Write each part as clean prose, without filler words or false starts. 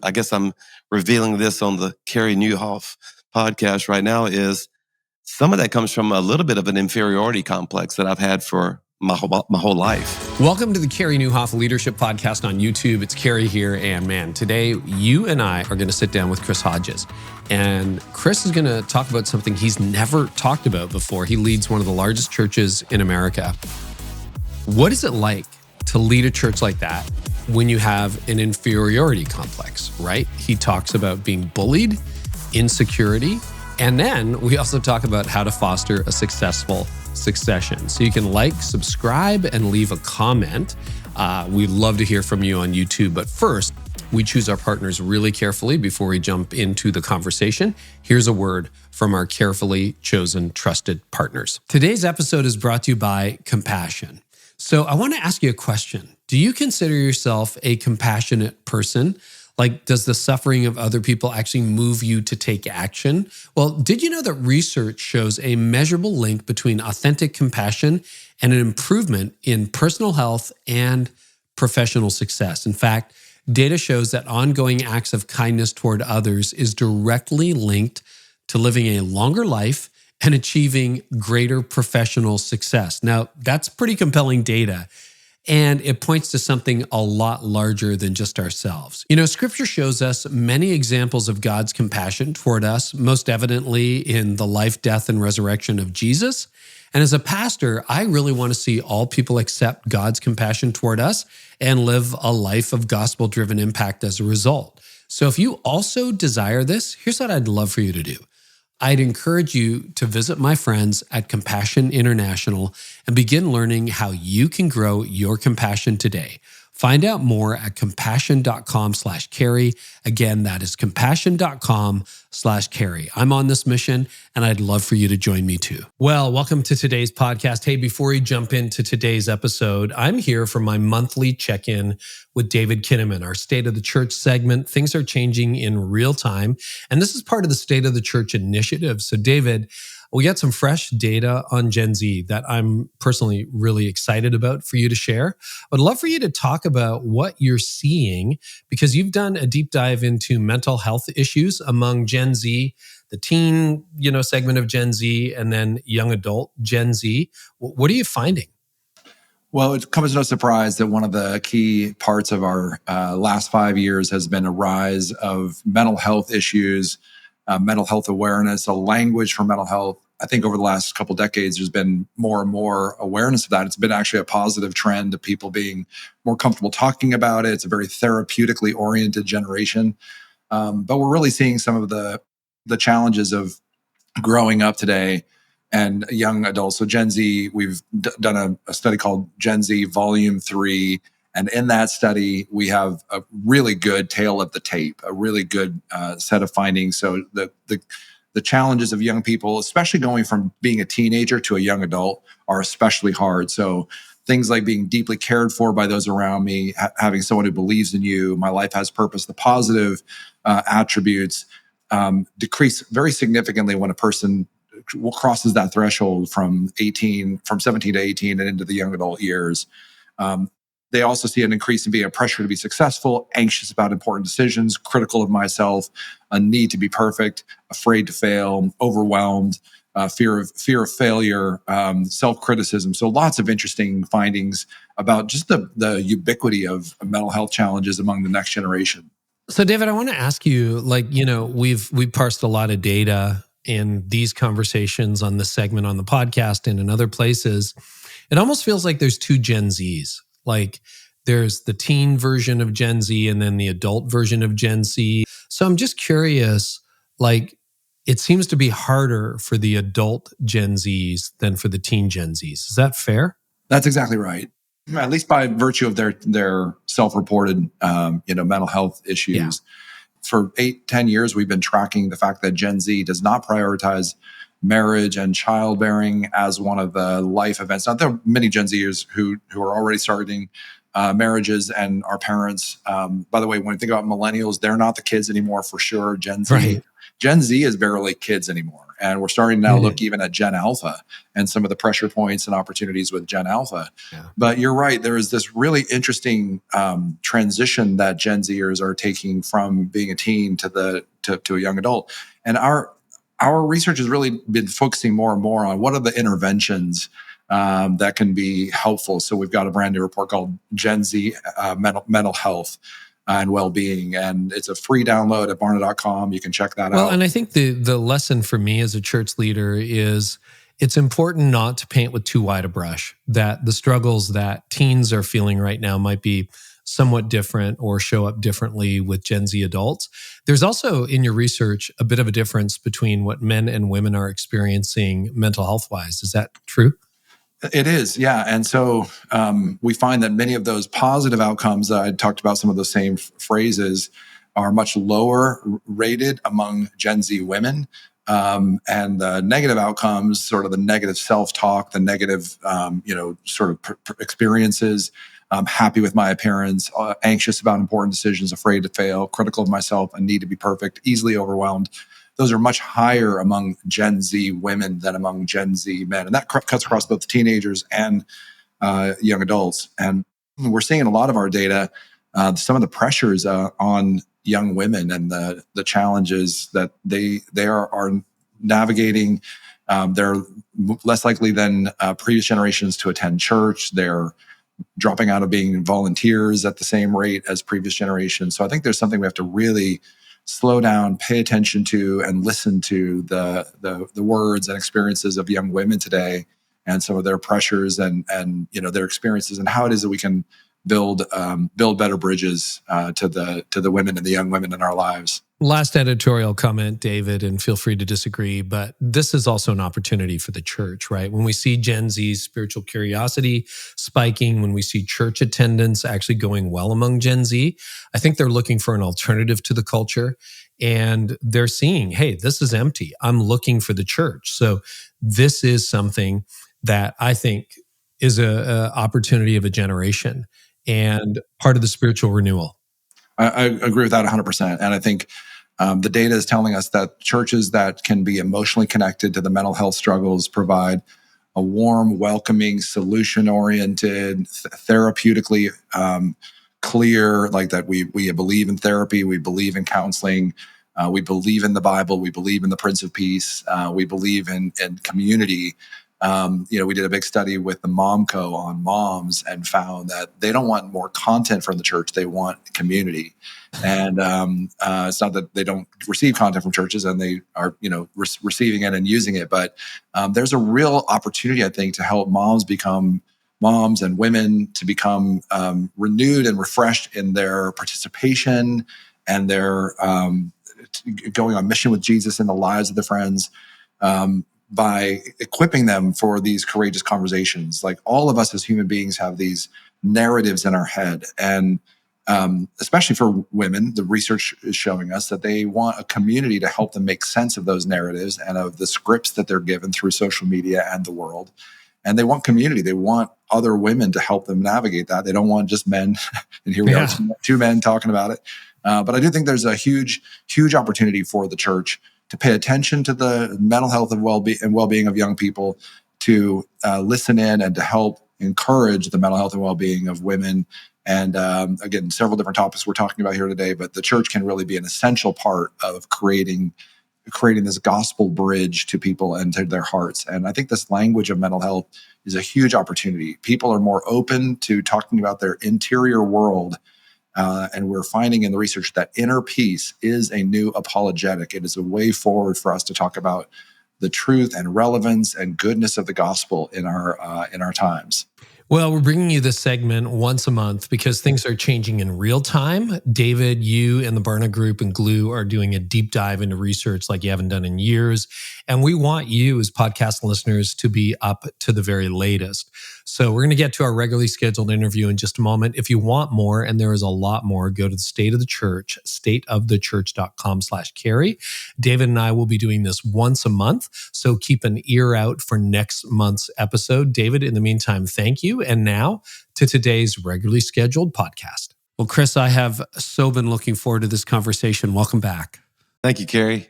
I guess I'm revealing this on the Carey Nieuwhof podcast right now, is some of that comes from a little bit of an inferiority complex that I've had for my whole life. Welcome to the Carey Nieuwhof Leadership Podcast on YouTube. It's Carey here, and man, today you and I are going to sit down with Chris Hodges. And Chris is going to talk about something he's never talked about before. He leads one of the largest churches in America. What is it like to lead a church like that when you have an inferiority complex, right? He talks about being bullied, insecurity, and then we also talk about how to foster a successful succession. So you can like, subscribe, and leave a comment. We'd love to hear from you on YouTube. But first, we choose our partners really carefully before we jump into the conversation. Here's a word from our carefully chosen, trusted partners. Today's episode is brought to you by Compassion. So I want to ask you a question. Do you consider yourself a compassionate person? Like, does the suffering of other people actually move you to take action? Well, did you know that research shows a measurable link between authentic compassion and an improvement in personal health and professional success? In fact, data shows that ongoing acts of kindness toward others is directly linked to living a longer life and achieving greater professional success. Now, that's pretty compelling data. And it points to something a lot larger than just ourselves. You know, Scripture shows us many examples of God's compassion toward us, most evidently in the life, death, and resurrection of Jesus. And as a pastor, I really want to see all people accept God's compassion toward us and live a life of gospel-driven impact as a result. So if you also desire this, here's what I'd love for you to do. I'd encourage you to visit my friends at Compassion International and begin learning how you can grow your compassion today. Find out more at compassion.com/Carey. Again, that is compassion.com/Carey. I'm on this mission, and I'd love for you to join me too. Well, welcome to today's podcast. Hey, before we jump into today's episode, I'm here for my monthly check-in with David Kinnaman, our State of the Church segment. Things are changing in real time, and this is part of the State of the Church initiative. So, David, we got some fresh data on Gen Z that I'm personally really excited about for you to share. I'd love for you to talk about what you're seeing, because you've done a deep dive into mental health issues among Gen Z, the teen, segment of Gen Z, and then young adult Gen Z. What are you finding? Well, it comes as no surprise that one of the key parts of our last 5 years has been a rise of mental health issues, mental health awareness, a language for mental health. I think over the last couple of decades, there's been more and more awareness of that. It's been actually a positive trend of people being more comfortable talking about it. It's a very therapeutically oriented generation. But we're really seeing some of the challenges of growing up today and young adults. So Gen Z, we've done a study called Gen Z Volume 3. And in that study, we have a really good tale of the tape, a really good set of findings. So the challenges of young people, especially going from being a teenager to a young adult, are especially hard. So things like being deeply cared for by those around me, having someone who believes in you, my life has purpose, the positive attributes decrease very significantly when a person crosses that threshold from 17 to 18 and into the young adult years. They also see an increase in being a pressure to be successful, anxious about important decisions, critical of myself, a need to be perfect, afraid to fail, overwhelmed, fear of failure, self-criticism. So lots of interesting findings about just the ubiquity of mental health challenges among the next generation. So, David, I want to ask you, we've parsed a lot of data in these conversations on this segment on the podcast and in other places. It almost feels like there's two Gen Zs. Like there's the teen version of Gen Z and then the adult version of Gen Z. So I'm just curious, it seems to be harder for the adult Gen Zs than for the teen Gen Zs. Is that fair? That's exactly right. At least by virtue of their self-reported, mental health issues. Yeah. For 8-10 years, we've been tracking the fact that Gen Z does not prioritize marriage and childbearing as one of the life events. Now, there are many Gen Zers who are already starting marriages and are parents. By the way, when you think about millennials, they're not the kids anymore for sure. Gen Z is barely kids anymore. And we're starting to now look even at Gen Alpha and some of the pressure points and opportunities with Gen Alpha. Yeah. But you're right. There is this really interesting transition that Gen Zers are taking from being a teen to a young adult. And our research has really been focusing more and more on what are the interventions that can be helpful. So we've got a brand new report called Gen Z Mental Health and Well-Being, and it's a free download at Barna.com. You can check that out. Well, and I think the lesson for me as a church leader is it's important not to paint with too wide a brush, that the struggles that teens are feeling right now might be somewhat different or show up differently with Gen Z adults. There's also in your research a bit of a difference between what men and women are experiencing mental health-wise. Is that true? It is, yeah. And so we find that many of those positive outcomes that I talked about, some of those same phrases, are much lower rated among Gen Z women. And the negative outcomes, sort of the negative self-talk, the negative, sort of experiences, happy with my appearance, anxious about important decisions, afraid to fail, critical of myself, and need to be perfect, easily overwhelmed. Those are much higher among Gen Z women than among Gen Z men. And that cuts across both teenagers and young adults. And we're seeing in a lot of our data, some of the pressures on young women and the challenges that they are navigating. They're less likely than previous generations to attend church. They're dropping out of being volunteers at the same rate as previous generations. So I think there's something we have to really slow down, pay attention to, and listen to the words and experiences of young women today, and some of their pressures and their experiences, and how it is that we can build better bridges to the women and the young women in our lives. Last editorial comment, David, and feel free to disagree, but this is also an opportunity for the church, right? When we see Gen Z's spiritual curiosity spiking, when we see church attendance actually going well among Gen Z, I think they're looking for an alternative to the culture, and they're seeing, hey, this is empty. I'm looking for the church. So this is something that I think is a opportunity of a generation and part of the spiritual renewal. I agree with that 100%. And I think the data is telling us that churches that can be emotionally connected to the mental health struggles provide a warm, welcoming, solution-oriented, therapeutically clear, like that we believe in therapy, we believe in counseling, we believe in the Bible, we believe in the Prince of Peace, we believe in community. We did a big study with the Momco on moms and found that they don't want more content from the church. They want community. And it's not that they don't receive content from churches and they are, receiving it and using it. But there's a real opportunity, I think, to help moms become moms and women to become renewed and refreshed in their participation and their going on mission with Jesus in the lives of their friends. By equipping them for these courageous conversations. Like, all of us as human beings have these narratives in our head. And especially for women, the research is showing us that they want a community to help them make sense of those narratives and of the scripts that they're given through social media and the world. And they want community. They want other women to help them navigate that. They don't want just men. And here we are, two men talking about it. But I do think there's a huge, huge opportunity for the church to pay attention to the mental health and well-being of young people, to listen in and to help encourage the mental health and well-being of women. And again, several different topics we're talking about here today, but the church can really be an essential part of creating this gospel bridge to people and to their hearts. And I think this language of mental health is a huge opportunity. People are more open to talking about their interior world. And we're finding in the research that inner peace is a new apologetic. It is a way forward for us to talk about the truth and relevance and goodness of the gospel in our times. Well, we're bringing you this segment once a month because things are changing in real time. David, you and the Barna Group and Glue are doing a deep dive into research like you haven't done in years. And we want you as podcast listeners to be up to the very latest. So we're going to get to our regularly scheduled interview in just a moment. If you want more, and there is a lot more, go to the State of the Church, stateofthechurch.com/Carey. David and I will be doing this once a month. So keep an ear out for next month's episode. David, in the meantime, thank you. And now to today's regularly scheduled podcast. Well, Chris, I have so been looking forward to this conversation. Welcome back. Thank you, Carey.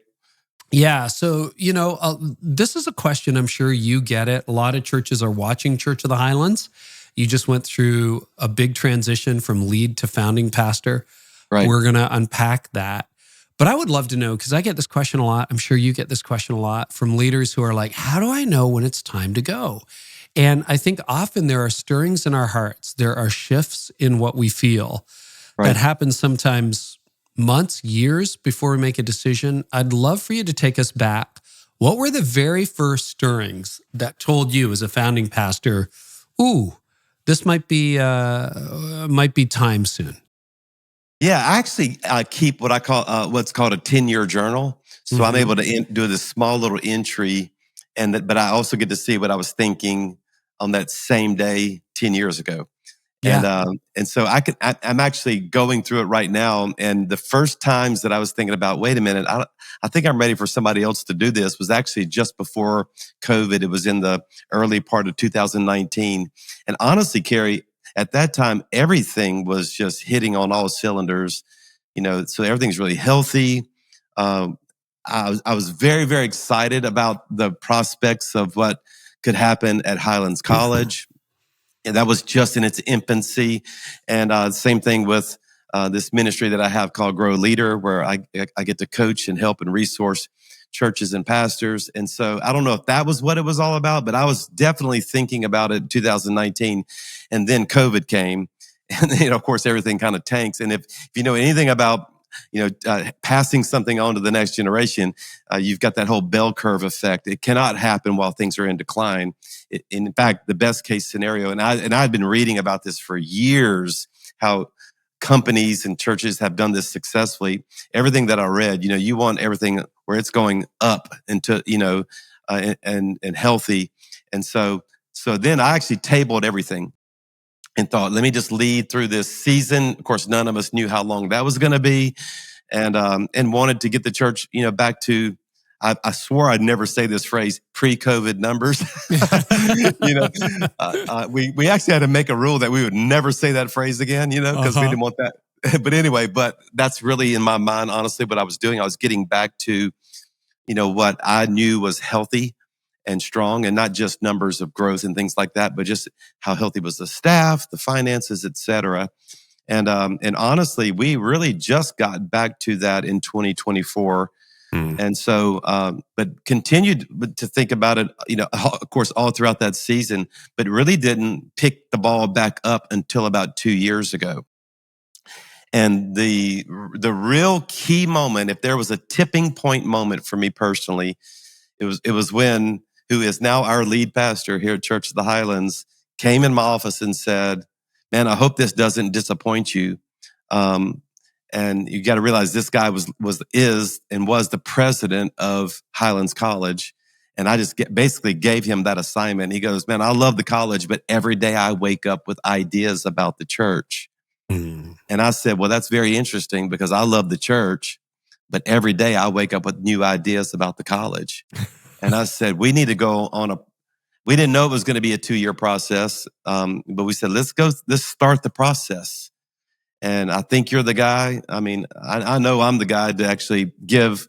Yeah. So, this is a question, I'm sure you get it. A lot of churches are watching Church of the Highlands. You just went through a big transition from lead to founding pastor. Right. We're going to unpack that. But I would love to know, because I get this question a lot. I'm sure you get this question a lot from leaders who are like, how do I know when it's time to go? And I think often there are stirrings in our hearts. There are shifts in what we feel that happen sometimes months, years before we make a decision. I'd love for you to take us back. What were the very first stirrings that told you as a founding pastor, ooh, this might be time soon? Yeah, I actually keep what I call what's called a 10-year journal. So I'm able to do this small little entry, but I also get to see what I was thinking on that same day 10 years ago. Yeah. And so I'm actually going through it right now. And the first times that I was thinking about, wait a minute, I think I'm ready for somebody else to do this, was actually just before COVID. It was in the early part of 2019. And honestly, Carey, at that time, everything was just hitting on all cylinders, so everything's really healthy. I was very, very excited about the prospects of what could happen at Highlands College. And that was just in its infancy. And same thing with this ministry that I have called Grow Leader, where I get to coach and help and resource churches and pastors. And so I don't know if that was what it was all about, but I was definitely thinking about it in 2019. And then COVID came. And, of course, everything kind of tanks. And if you know anything about passing something on to the next generation, you've got that whole bell curve effect. It cannot happen while things are in decline. In fact, the best case scenario, and I've been reading about this for years, how companies and churches have done this successfully. Everything that I read, you want everything where it's going up into, and healthy. And so then I actually tabled everything and thought, let me just lead through this season. Of course, none of us knew how long that was going to be, and wanted to get the church, back to. I swore I'd never say this phrase, pre-COVID numbers. We actually had to make a rule that we would never say that phrase again, because we didn't want that. But anyway, that's really in my mind, honestly, what I was doing. I was getting back to, what I knew was healthy and strong, and not just numbers of growth and things like that, but just how healthy was the staff, the finances, et cetera. And honestly, we really just got back to that in 2024. And so, but continued to think about it, of course, all throughout that season, but really didn't pick the ball back up until about 2 years ago. And the real key moment, if there was a tipping point moment for me personally, it was when, who is now our lead pastor here at Church of the Highlands, came in my office and said, "Man, I hope this doesn't disappoint you. And you got to realize this guy was the president of Highlands College." And I just basically gave him that assignment. He goes, "Man, I love the college, but every day I wake up with ideas about the church." And I said, "Well, that's very interesting, because I love the church, but every day I wake up with new ideas about the college." And I said, "We need to go on we didn't know it was going to be a 2-year process. But we said, let's start the process. And I think you're the guy. I mean, I know I'm the guy to actually give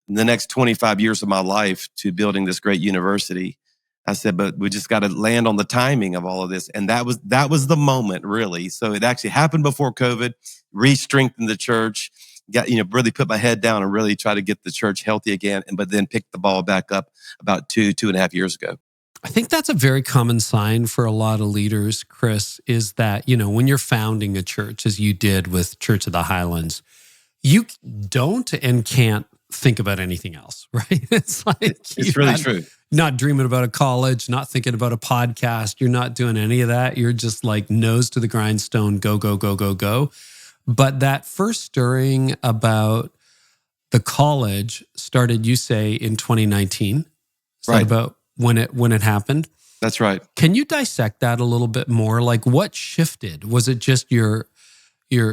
the next 25 years of my life to building this great university." I said, "But we just got to land on the timing of all of this." And that was the moment, really. So it actually happened before COVID, re-strengthened the church, really put my head down and really try to get the church healthy again. But then picked the ball back up about 2.5 years ago. I think that's a very common sign for a lot of leaders, Chris, is that, when you're founding a church, as you did with Church of the Highlands, you don't and can't think about anything else, right? It's like it's really true. Not dreaming about a college, not thinking about a podcast. You're not doing any of that. You're just like nose to the grindstone, go, go, go, go, go. But that first stirring about the college started, you say, in 2019. Is that about when it happened? That's right. Can you dissect that a little bit more? Like, what shifted? Was it just your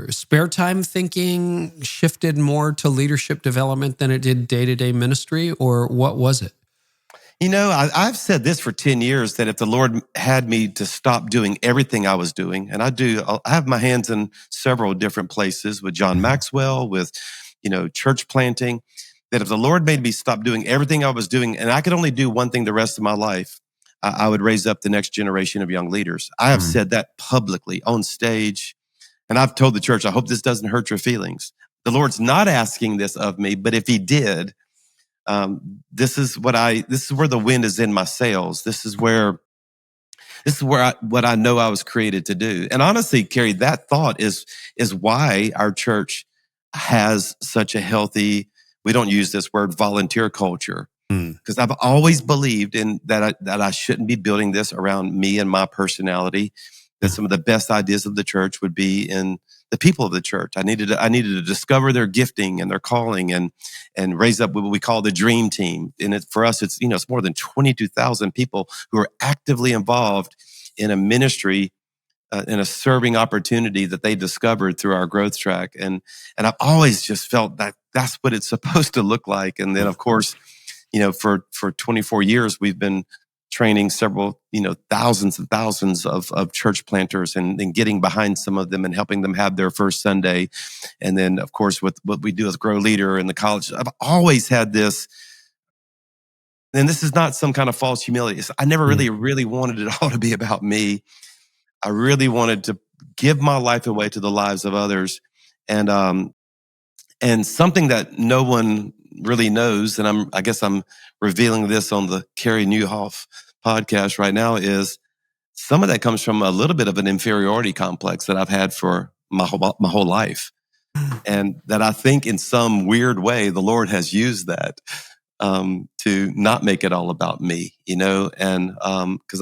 spare time thinking shifted more to leadership development than it did day-to-day ministry, or what was it? I've said this for 10 years, that if the Lord had me to stop doing everything I was doing, and I have my hands in several different places with John Maxwell, with, church planting. that if the Lord made me stop doing everything I was doing, and I could only do one thing the rest of my life, I would raise up the next generation of young leaders. I have said that publicly on stage, and I've told the church, I hope this doesn't hurt your feelings. The Lord's not asking this of me, but if he did, this is where the wind is in my sails. This is where what I know I was created to do. And honestly, Carey, that thought is why our church has such a healthy, we don't use this word, volunteer culture. Because I've always believed in that I shouldn't be building this around me and my personality. That some of the best ideas of the church would be in the people of the church. I needed to discover their gifting and their calling and raise up what we call the dream team. And for us, it's more than 22,000 people who are actively involved in a ministry, in a serving opportunity that they discovered through our growth track. And I've always just felt that that's what it's supposed to look like. And then, of course, for 24 years, we've been training several, thousands and thousands of church planters and getting behind some of them and helping them have their first Sunday. And then, of course, with what we do as Grow Leader in the college, I've always had this, and this is not some kind of false humility. I never really wanted it all to be about me. I really wanted to give my life away to the lives of others. And something that no one really knows, and I guess I'm revealing this on the Carey Nieuwhof podcast right now, is some of that comes from a little bit of an inferiority complex that I've had for my whole life. And that I think in some weird way, the Lord has used that to not make it all about me, and because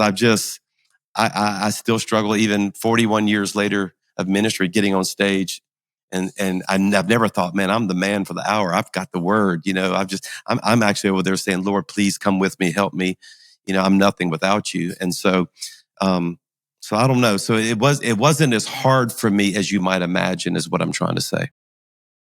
I still struggle even 41 years later of ministry, getting on stage. And I've never thought, man, I'm the man for the hour. I've got the word, I'm actually over there saying, Lord, please come with me, help me. I'm nothing without you. And so I don't know. So it wasn't as hard for me as you might imagine, is what I'm trying to say.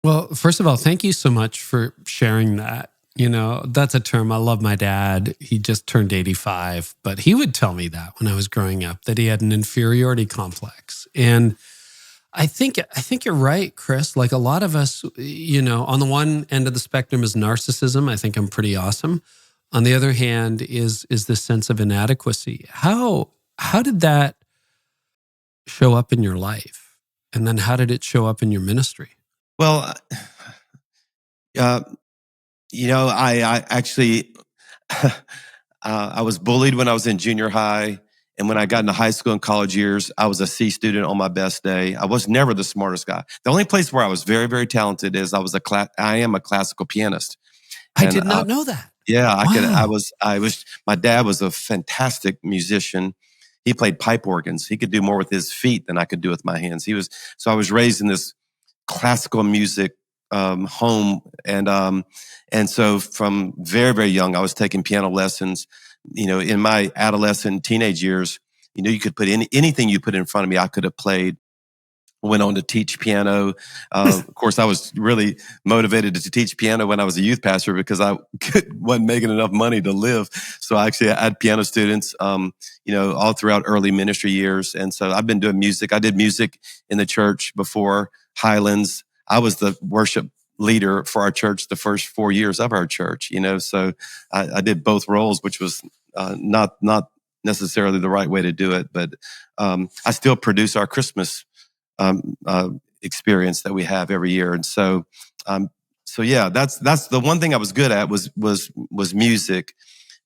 Well, first of all, thank you so much for sharing that. That's a term. I love my dad. He just turned 85, but he would tell me that when I was growing up, that he had an inferiority complex. And I think you're right, Chris. Like a lot of us, on the one end of the spectrum is narcissism. I think I'm pretty awesome. On the other hand is this sense of inadequacy. How did that show up in your life? And then how did it show up in your ministry? Well, I actually, I was bullied when I was in junior high. And when I got into high school and college years, I was a C student on my best day. I was never the smartest guy. The only place where I was very, very talented is I am a classical pianist. I did not know that. Yeah, Wow. My dad was a fantastic musician. He played pipe organs. He could do more with his feet than I could do with my hands. So I was raised in this classical music home. And so from very, very young, I was taking piano lessons. In my adolescent teenage years, you could put anything you put in front of me, I could have played. Went on to teach piano. Of course, I was really motivated to teach piano when I was a youth pastor because I wasn't making enough money to live. So I had piano students, all throughout early ministry years. And so I've been doing music. I did music in the church before Highlands. I was the worship leader for our church the first 4 years of our church, so I did both roles, which was not necessarily the right way to do it. But I still produce our Christmas experience that we have every year. And so yeah, that's the one thing I was good at was music.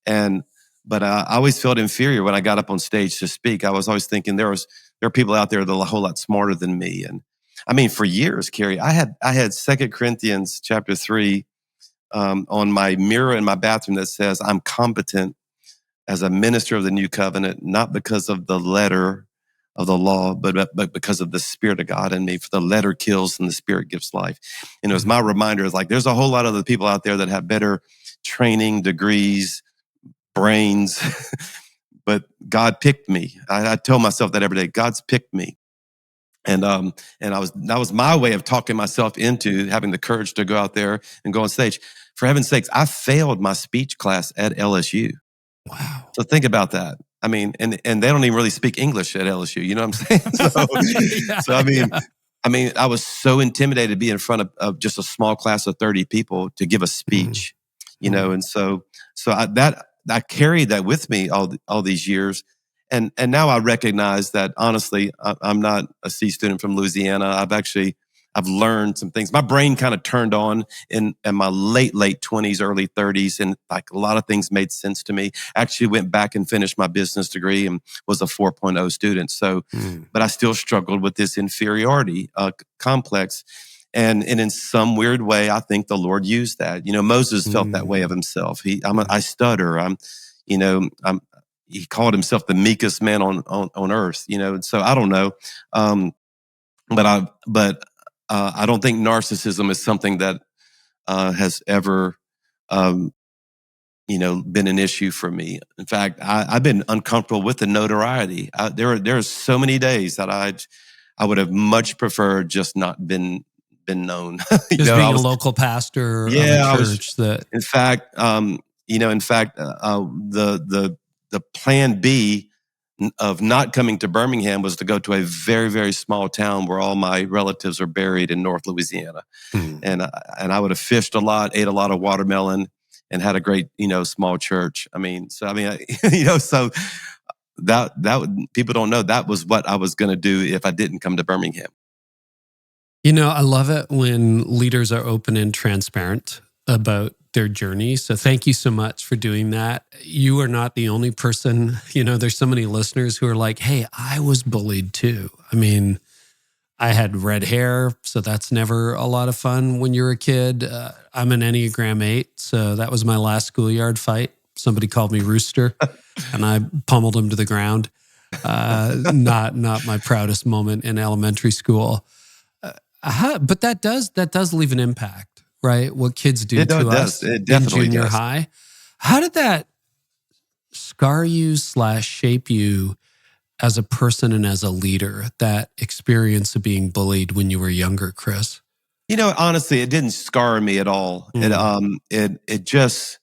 But I always felt inferior when I got up on stage to speak. I was always thinking there are people out there that are a whole lot smarter than me. And I mean, for years, Carey, I had 2 Corinthians chapter 3 on my mirror in my bathroom that says I'm competent as a minister of the new covenant, not because of the letter of the law, but because of the Spirit of God in me. For the letter kills and the Spirit gives life. And it was my reminder, is like, there's a whole lot of other people out there that have better training, degrees, brains, but God picked me. I tell myself that every day. God's picked me. And that was my way of talking myself into having the courage to go out there and go on stage. For heaven's sakes, I failed my speech class at LSU. Wow. So think about that. I mean, and they don't even really speak English at LSU. You know what I'm saying? So I mean, I mean, I was so intimidated to be in front of just a small class of 30 people to give a speech, and so I carried that with me all these years. And now I recognize that, honestly, I'm not a C student from Louisiana. I've learned some things. My brain kind of turned on in my late 20s, early 30s, and like a lot of things made sense to me. Actually went back and finished my business degree and was a 4.0 student. So, but I still struggled with this inferiority complex. And in some weird way, I think the Lord used that. Moses felt that way of himself. I stutter. He called himself the meekest man on earth. And so I don't know. But I don't think narcissism is something that has ever, been an issue for me. In fact, I've been uncomfortable with the notoriety. There are so many days that I would have much preferred just not been known. Just being a local pastor of a church. In fact, the plan B of not coming to Birmingham was to go to a very, very small town where all my relatives are buried in North Louisiana. And I would have fished a lot, ate a lot of watermelon, and had a great, small church. So that people don't know that was what I was going to do if I didn't come to Birmingham. I love it when leaders are open and transparent about their journey. So thank you so much for doing that. You are not the only person. There's so many listeners who are like, hey, I was bullied too. I mean, I had red hair, so that's never a lot of fun when you're a kid. I'm an Enneagram 8, so that was my last schoolyard fight. Somebody called me Rooster, and I pummeled him to the ground. Not my proudest moment in elementary school. But that does leave an impact, right? What kids do to us in junior high. How did that scar you / shape you as a person and as a leader, that experience of being bullied when you were younger, Chris? Honestly, it didn't scar me at all. It just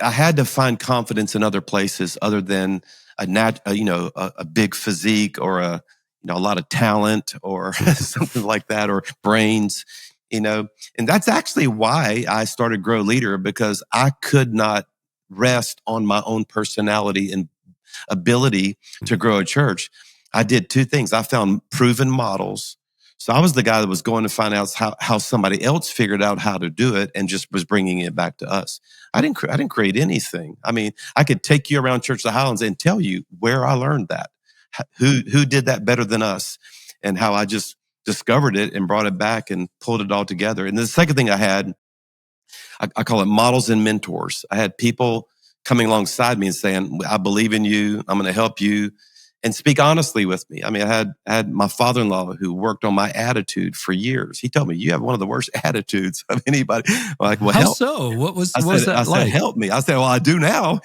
I had to find confidence in other places other than a big physique or a lot of talent or something like that, or brains, and that's actually why I started Grow Leader, because I could not rest on my own personality and ability to grow a church. I did two things. I found proven models. So I was the guy that was going to find out how somebody else figured out how to do it and just was bringing it back to us. I didn't create anything. I mean, I could take you around Church of the Highlands and tell you where I learned that, who did that better than us, and how I just discovered it and brought it back and pulled it all together. And the second thing I had, I call it models and mentors. I had people coming alongside me and saying, I believe in you. I'm going to help you, and speak honestly with me. I mean, I had my father-in-law who worked on my attitude for years. He told me, you have one of the worst attitudes of anybody. I'm like, well, how so? What was that like? I said, help me. I said, well, I do now,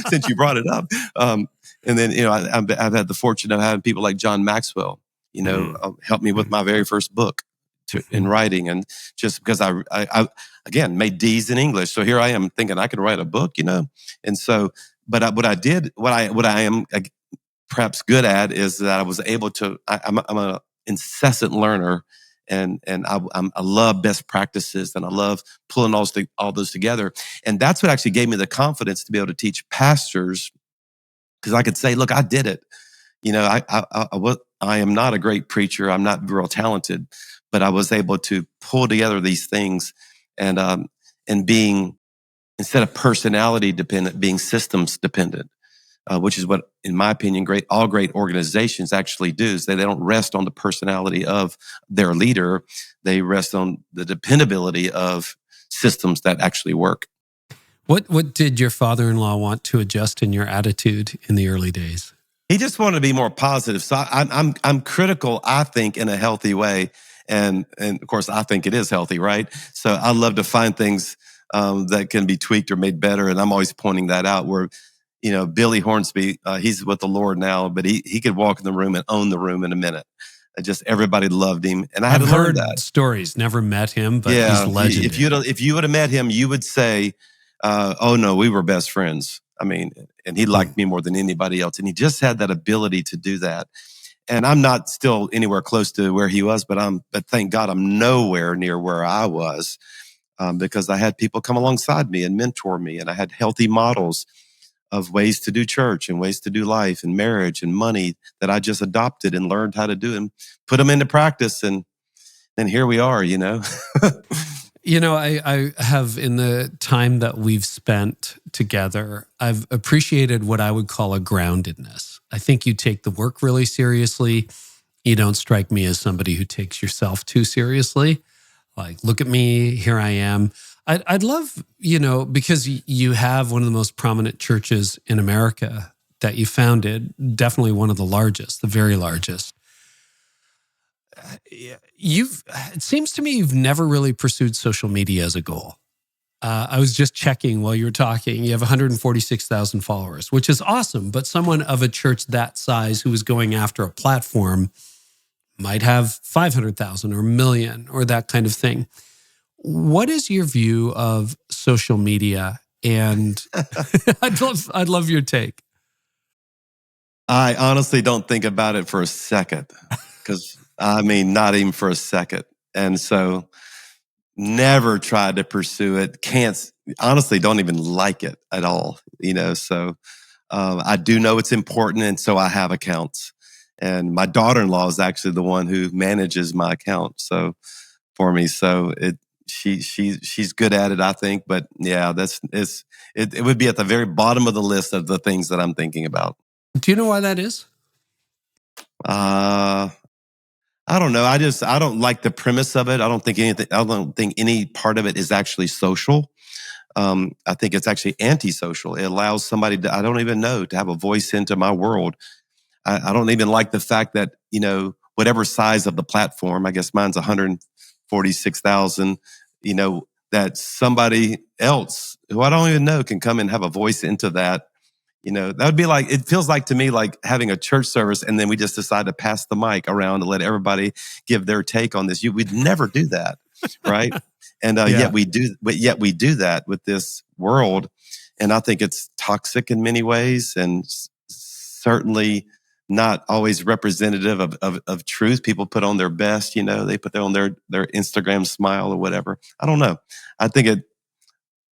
since you brought it up. And then, I've had the fortune of having people like John Maxwell, help me with my very first book in writing. And just because I again, made D's in English. So here I am thinking I could write a book, And so, but what I am perhaps good at is that I was able to, I'm an incessant learner, and I love best practices, and I love pulling all those together. And that's what actually gave me the confidence to be able to teach pastors, because I could say, look, I did it. I am not a great preacher. I'm not real talented, but I was able to pull together these things and being, instead of personality dependent, being systems dependent, which is what, in my opinion, all great organizations actually do. Is they don't rest on the personality of their leader. They rest on the dependability of systems that actually work. What did your father-in-law want to adjust in your attitude in the early days? He just wanted to be more positive. So I'm critical, I think, in a healthy way. And of course, I think it is healthy, right? So I love to find things that can be tweaked or made better. And I'm always pointing that out where, Billy Hornsby, he's with the Lord now, but he could walk in the room and own the room in a minute. Just everybody loved him. And I've heard that. Stories, never met him, but he's legendary. If you would have met him, you would say, oh no, we were best friends. I mean, and he liked me more than anybody else. And he just had that ability to do that. And I'm not still anywhere close to where he was, but thank God I'm nowhere near where I was, because I had people come alongside me and mentor me, and I had healthy models of ways to do church and ways to do life and marriage and money that I just adopted and learned how to do and put them into practice. And here we are, I have, in the time that we've spent together, I've appreciated what I would call a groundedness. I think you take the work really seriously. You don't strike me as somebody who takes yourself too seriously. Like, look at me, here I am. I'd love, because you have one of the most prominent churches in America that you founded, definitely one of the largest, the very largest. It seems to me you've never really pursued social media as a goal. I was just checking while you were talking. You have 146,000 followers, which is awesome. But someone of a church that size who is going after a platform might have 500,000 or a million or that kind of thing. What is your view of social media? And I'd love your take. I honestly don't think about it for a second, because not even for a second. And so never tried to pursue it. Honestly, don't even like it at all, So I do know it's important, and so I have accounts. And my daughter-in-law is actually the one who manages my account, so for me. So she's good at it, I think. But yeah, it would be at the very bottom of the list of the things that I'm thinking about. Do you know why that is? I don't know. I don't like the premise of it. I don't think any part of it is actually social. I think it's actually antisocial. It allows somebody I don't even know to have a voice into my world. I don't even like the fact that, whatever size of the platform, I guess mine's 146,000, that somebody else who I don't even know can come and have a voice into that. That would be like, it feels like to me like having a church service and then we just decide to pass the mic around to let everybody give their take on this. We'd never do that, right? And yet we do that with this world. And I think it's toxic in many ways, and certainly not always representative of truth. People put on their best, they put on their Instagram smile or whatever. I don't know. I think it,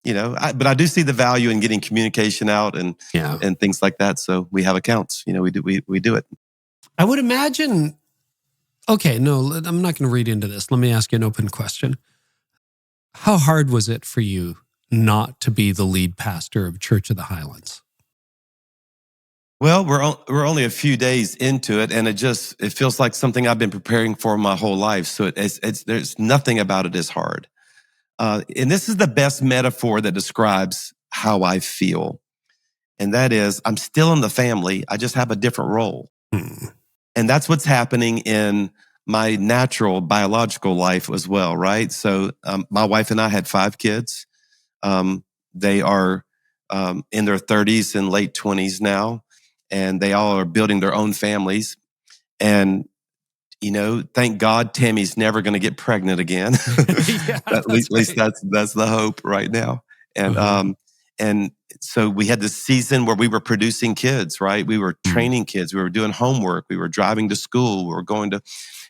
but I do see the value in getting communication out and things like that. So we have accounts, we do it. I would imagine. Okay, no, I'm not going to read into this. Let me ask you an open question. How hard was it for you not to be the lead pastor of Church of the Highlands? Well, we're only a few days into it, and it feels like something I've been preparing for my whole life. So there's nothing about it is hard. And this is the best metaphor that describes how I feel. And that is, I'm still in the family. I just have a different role. And that's what's happening in my natural biological life as well, right? So my wife and I had 5 kids. They are in their 30s and late 20s now, and they all are building their own families. And thank God Tammy's never going to get pregnant again. At least that's the hope right now. And and so we had this season where we were producing kids, right? We were training kids. We were doing homework. We were driving to school. We were going to.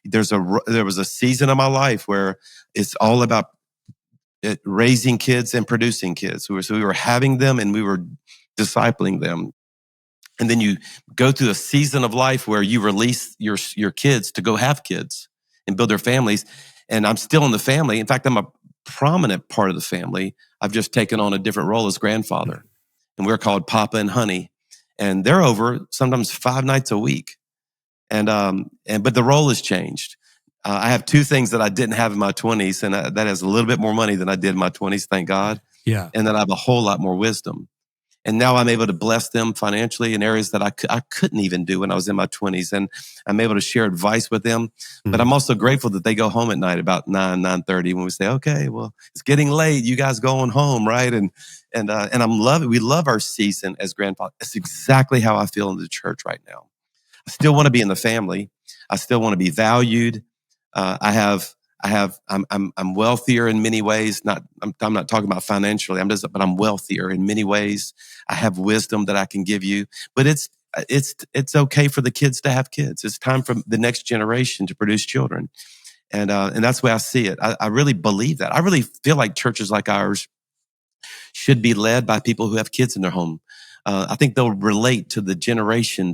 There was a season of my life where it's all about raising kids and producing kids. So we were having them and we were discipling them. And then you go through a season of life where you release your kids to go have kids and build their families. And I'm still in the family. In fact, I'm a prominent part of the family. I've just taken on a different role as grandfather. And we're called Papa and Honey. And they're over sometimes 5 nights a week. But the role has changed. I have 2 things that I didn't have in my 20s, and that has a little bit more money than I did in my 20s, thank God. Yeah. And then I have a whole lot more wisdom. And now I'm able to bless them financially in areas that I couldn't even do when I was in my 20s. And I'm able to share advice with them. But I'm also grateful that they go home at night about 9:30 when we say, okay, well, it's getting late. You guys going home, right? And I'm loving. We love our season as grandfather. It's exactly how I feel in the church right now. I still want to be in the family. I still want to be valued. I'm wealthier in many ways. I'm not talking about financially. But I'm wealthier in many ways. I have wisdom that I can give you. But it's okay for the kids to have kids. It's time for the next generation to produce children. And that's the way I see it. I really believe that. I really feel like churches like ours should be led by people who have kids in their home. I think they'll relate to the generation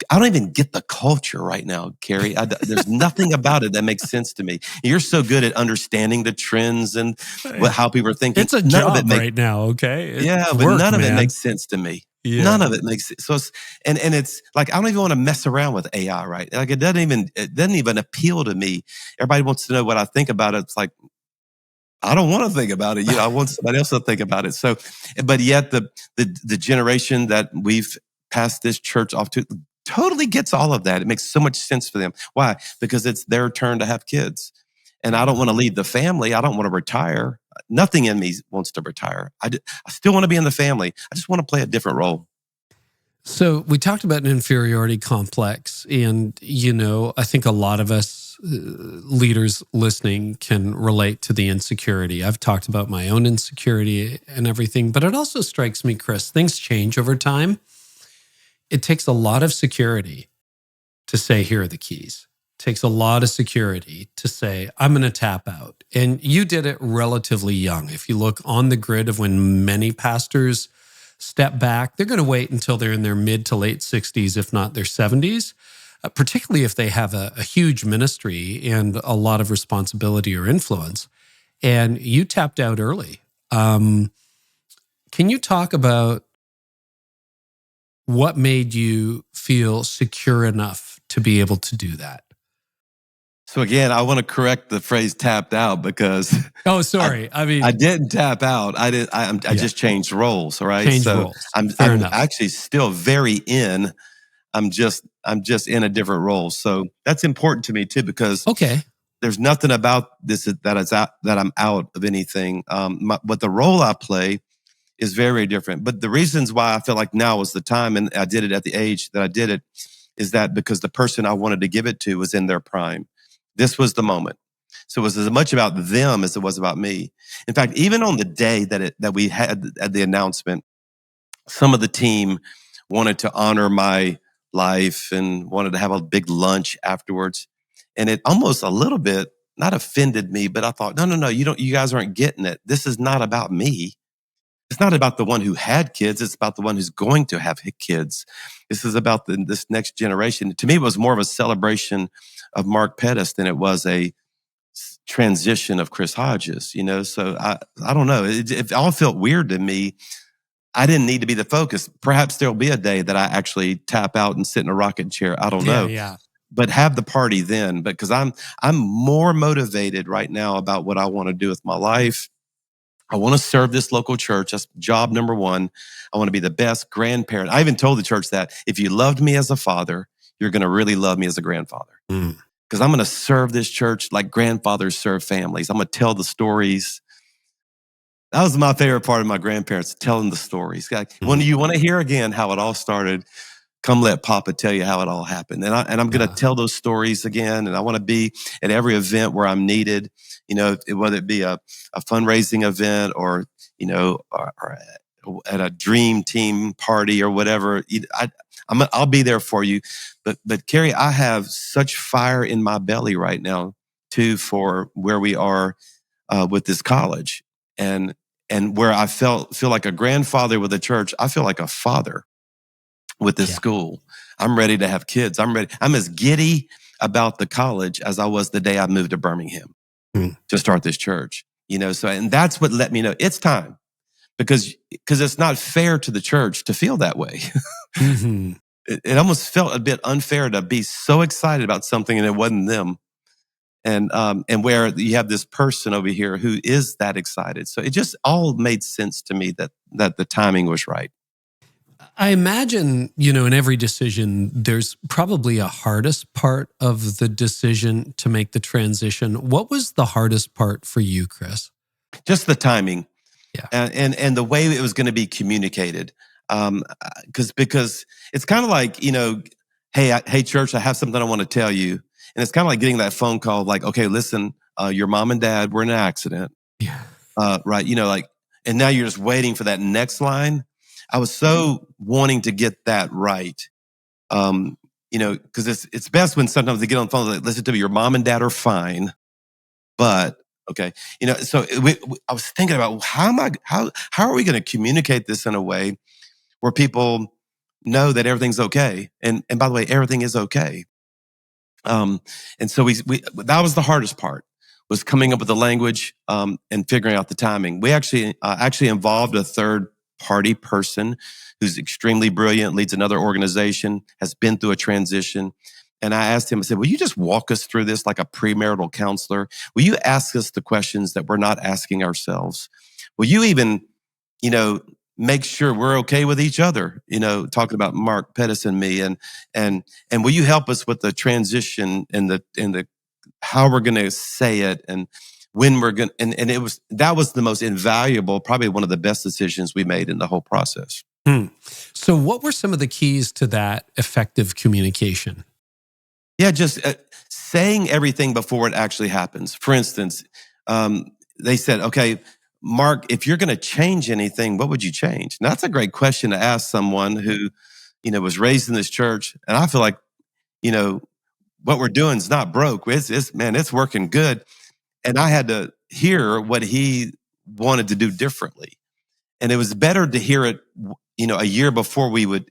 I don't even get the culture right now, Carey. There's nothing about it that makes sense to me. You're so good at understanding the trends and how people are thinking. It's a job right now, okay? But none of it makes sense to me. Yeah. None of it makes sense. So it's like, I don't even want to mess around with AI, right? Like it doesn't even appeal to me. Everybody wants to know what I think about it. It's like, I don't want to think about it. I want somebody else to think about it. So, but yet the generation that we've passed this church off to totally gets all of that. It makes so much sense for them. Why? Because it's their turn to have kids. And I don't want to leave the family. I don't want to retire. Nothing in me wants to retire. I still want to be in the family. I just want to play a different role. So we talked about an inferiority complex. And, I think a lot of us leaders listening can relate to the insecurity. I've talked about my own insecurity and everything. But it also strikes me, Chris, things change over time. It takes a lot of security to say, here are the keys. It takes a lot of security to say, I'm going to tap out. And you did it relatively young. If you look on the grid of when many pastors step back, they're going to wait until they're in their mid to late 60s, if not their 70s, particularly if they have a huge ministry and a lot of responsibility or influence. And you tapped out early. Can you talk about what made you feel secure enough to be able to do that? So again, I want to correct the phrase "tapped out" because I didn't tap out. I just changed roles. All right, roles. I'm actually still very in. I'm just in a different role. So that's important to me too, because there's nothing about this that I'm out of anything. But the role I play is very different. But the reasons why I feel like now was the time, and I did it at the age that I did it, is that because the person I wanted to give it to was in their prime. This was the moment. So it was as much about them as it was about me. In fact, even on the day that we had at the announcement, some of the team wanted to honor my life and wanted to have a big lunch afterwards. And it almost a little bit, not offended me, but I thought, no, you guys aren't getting it. This is not about me. It's not about the one who had kids. It's about the one who's going to have kids. This is about this next generation. To me, it was more of a celebration of Mark Pettis than it was a transition of Chris Hodges, So I don't know. It all felt weird to me. I didn't need to be the focus. Perhaps there'll be a day that I actually tap out and sit in a rocking chair. I don't know. Yeah. But have the party then, because I'm more motivated right now about what I want to do with my life. I want to serve this local church. That's job number one. I want to be the best grandparent. I even told the church that if you loved me as a father, you're going to really love me as a grandfather. Because I'm going to serve this church like grandfathers serve families. I'm going to tell the stories. That was my favorite part of my grandparents, telling the stories. Like, when you want to hear again how it all started, come let Papa tell you how it all happened. And I'm going to tell those stories again. And I want to be at every event where I'm needed, whether it be a fundraising event or at a dream team party or whatever. I'll be there for you. But Carey, I have such fire in my belly right now too, for where we are with this college and where I feel like a grandfather with a church. I feel like a father with this school. I'm ready to have kids. I'm ready. I'm as giddy about the college as I was the day I moved to Birmingham to start this church. So, and that's what let me know it's time, because it's not fair to the church to feel that way. It almost felt a bit unfair to be so excited about something and it wasn't them. And where you have this person over here who is that excited. So it just all made sense to me that the timing was right. I imagine, in every decision, there's probably a hardest part of the decision to make the transition. What was the hardest part for you, Chris? Just the timing. Yeah. And the way it was going to be communicated. Because it's kind of like, hey, church, I have something I want to tell you. And it's kind of like getting that phone call, like, okay, listen, your mom and dad were in an accident. Yeah. Right. And now you're just waiting for that next line. I was so wanting to get that right. Because it's best when sometimes they get on the phone, like, listen to me, your mom and dad are fine, but okay. So I was thinking about how are we going to communicate this in a way where people know that everything's okay. And by the way, everything is okay. And so we that was the hardest part, was coming up with the language, and figuring out the timing. We actually involved a third party person who's extremely brilliant, leads another organization, has been through a transition. And I asked him, I said, will you just walk us through this like a premarital counselor? Will you ask us the questions that we're not asking ourselves? Will you even, make sure we're okay with each other? Talking about Mark Pettis and me, and will you help us with the transition and the how we're going to say it and when we're going, and that was the most invaluable, probably one of the best decisions we made in the whole process. So what were some of the keys to that effective communication? Yeah, just saying everything before it actually happens. For instance, they said, okay, Mark, if you're going to change anything, what would you change? Now, that's a great question to ask someone who, was raised in this church. And I feel like, what we're doing is not broke. It's working good. And I had to hear what he wanted to do differently. And it was better to hear it, a year before we would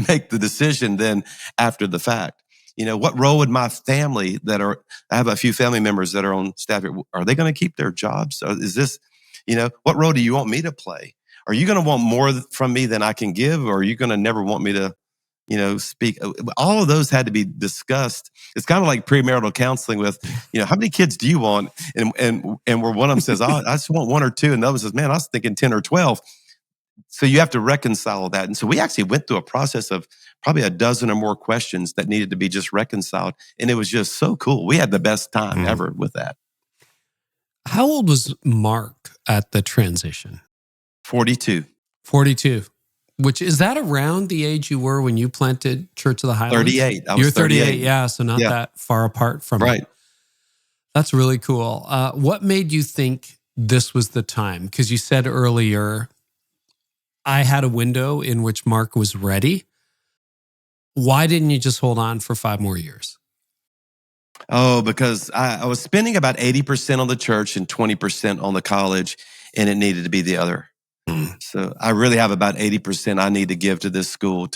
make the decision than after the fact. What role would my family I have a few family members that are on staff here, are they going to keep their jobs? Or is this, what role do you want me to play? Are you going to want more from me than I can give? Or are you going to never want me to, speak? All of those had to be discussed. It's kind of like premarital counseling with, how many kids do you want? And where one of them says, I just want 1 or 2. And the other says, man, I was thinking 10 or 12. So you have to reconcile that. And so we actually went through a process of probably a dozen or more questions that needed to be just reconciled. And it was just so cool. We had the best time ever with that. How old was Mark at the transition? 42. 42. Which, is that around the age you were when you planted Church of the Highlands? 38. You're 38, yeah. So not that far apart from right. It. That's really cool. What made you think this was the time? Because you said earlier, I had a window in which Mark was ready. Why didn't you just hold on for 5 more years? Oh, because I was spending about 80% on the church and 20% on the college, and it needed to be the other. So I really have about 80% I need to give to this school.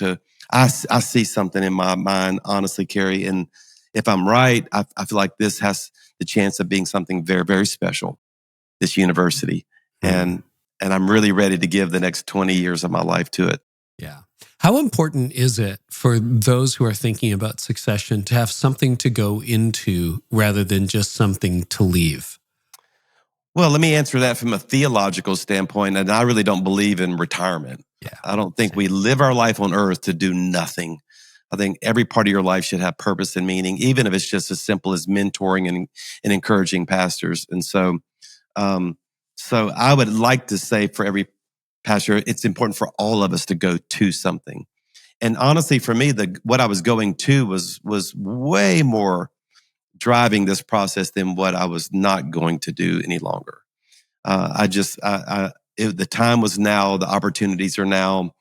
I see something in my mind, honestly, Carey. And if I'm right, I feel like this has the chance of being something very, very special, this university. And I'm really ready to give the next 20 years of my life to it. Yeah. How important is it for those who are thinking about succession to have something to go into rather than just something to leave? Well, let me answer that from a theological standpoint. And I really don't believe in retirement. Yeah. I don't think we live our life on earth to do nothing. I think every part of your life should have purpose and meaning, even if it's just as simple as mentoring and encouraging pastors. And so I would like to say for every pastor, it's important for all of us to go to something. And honestly, for me, what I was going to was way more driving this process than what I was not going to do any longer. The time was now, the opportunities are now,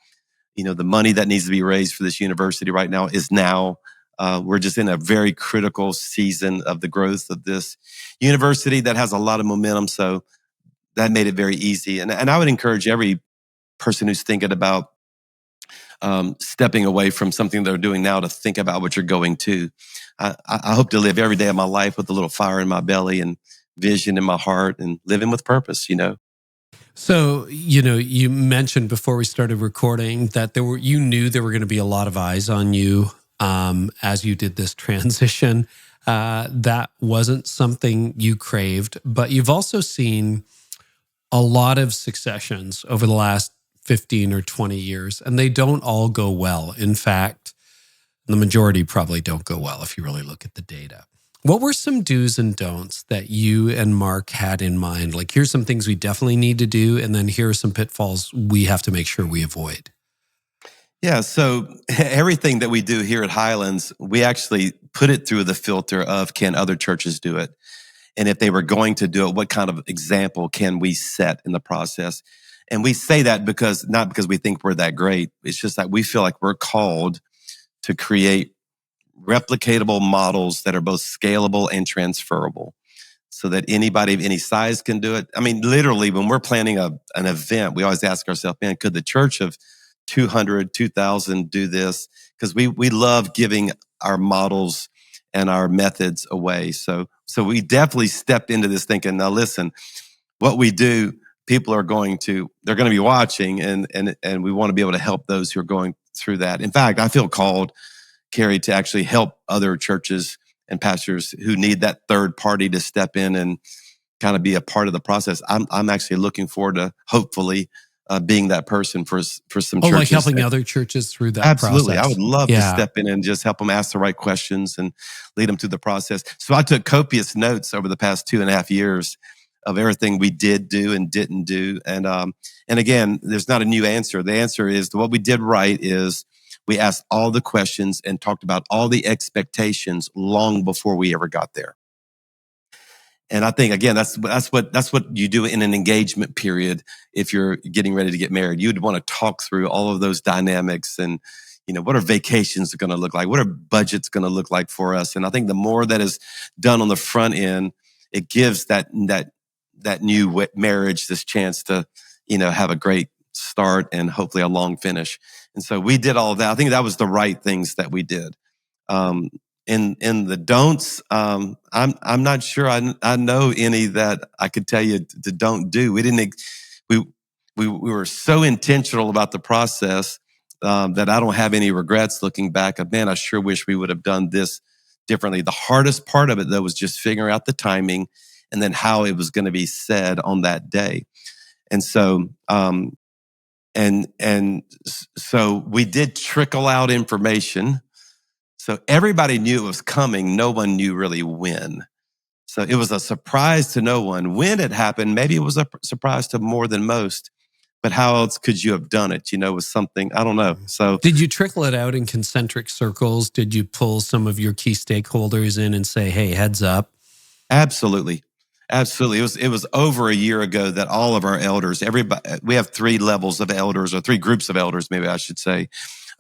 the money that needs to be raised for this university right now is now. We're just in a very critical season of the growth of this university that has a lot of momentum. So that made it very easy. And I would encourage every person who's thinking about stepping away from something they're doing now to think about what you're going to. I hope to live every day of my life with a little fire in my belly and vision in my heart and living with purpose, So, you mentioned before we started recording that you knew there were going to be a lot of eyes on you as you did this transition. That wasn't something you craved, but you've also seen a lot of successions over the last 15 or 20 years, and they don't all go well. In fact, the majority probably don't go well if you really look at the data. What were some do's and don'ts that you and Mark had in mind? Like, here's some things we definitely need to do, and then here are some pitfalls we have to make sure we avoid. Yeah, so everything that we do here at Highlands, we actually put it through the filter of, can other churches do it? And if they were going to do it, what kind of example can we set in the process? And we say that not because we think we're that great. It's just that we feel like we're called to create replicatable models that are both scalable and transferable so that anybody of any size can do it. I mean, literally, when we're planning an event, we always ask ourselves, man, could the church of 200, 2,000 do this? Because we love giving our models and our methods away. So we definitely stepped into this thinking, now listen, what we do, people they're going to be watching, and we want to be able to help those who are going through that. In fact, I feel called, Carey, to actually help other churches and pastors who need that third party to step in and kind of be a part of the process. I'm actually looking forward to hopefully being that person for some churches. Like helping other churches through that Absolutely. process. I would love to step in and just help them ask the right questions and lead them through the process. So I took copious notes over the past 2.5 years of everything we did do and didn't do. And again, there's not a new answer. The answer is what we did right is we asked all the questions and talked about all the expectations long before we ever got there. And I think, again, that's what you do in an engagement period. If you're getting ready to get married, you'd want to talk through all of those dynamics and, what are vacations going to look like? What are budgets going to look like for us? And I think the more that is done on the front end, it gives that new marriage this chance to, have a great start and hopefully a long finish. And so we did all of that. I think that was the right things that we did. In the don'ts, I'm not sure I know any that I could tell you to don't do. We were so intentional about the process that I don't have any regrets looking back. Man, I sure wish we would have done this differently. The hardest part of it, though, was just figuring out the timing and then how it was going to be said on that day. And so, so we did trickle out information. So everybody knew it was coming. No one knew really when. So it was a surprise to no one. When it happened, maybe it was a surprise to more than most. But how else could you have done it? With something, I don't know. So did you trickle it out in concentric circles? Did you pull some of your key stakeholders in and say, hey, heads up? Absolutely. It was over a year ago that all of our elders, we have 3 levels of elders, or 3 groups of elders, maybe I should say,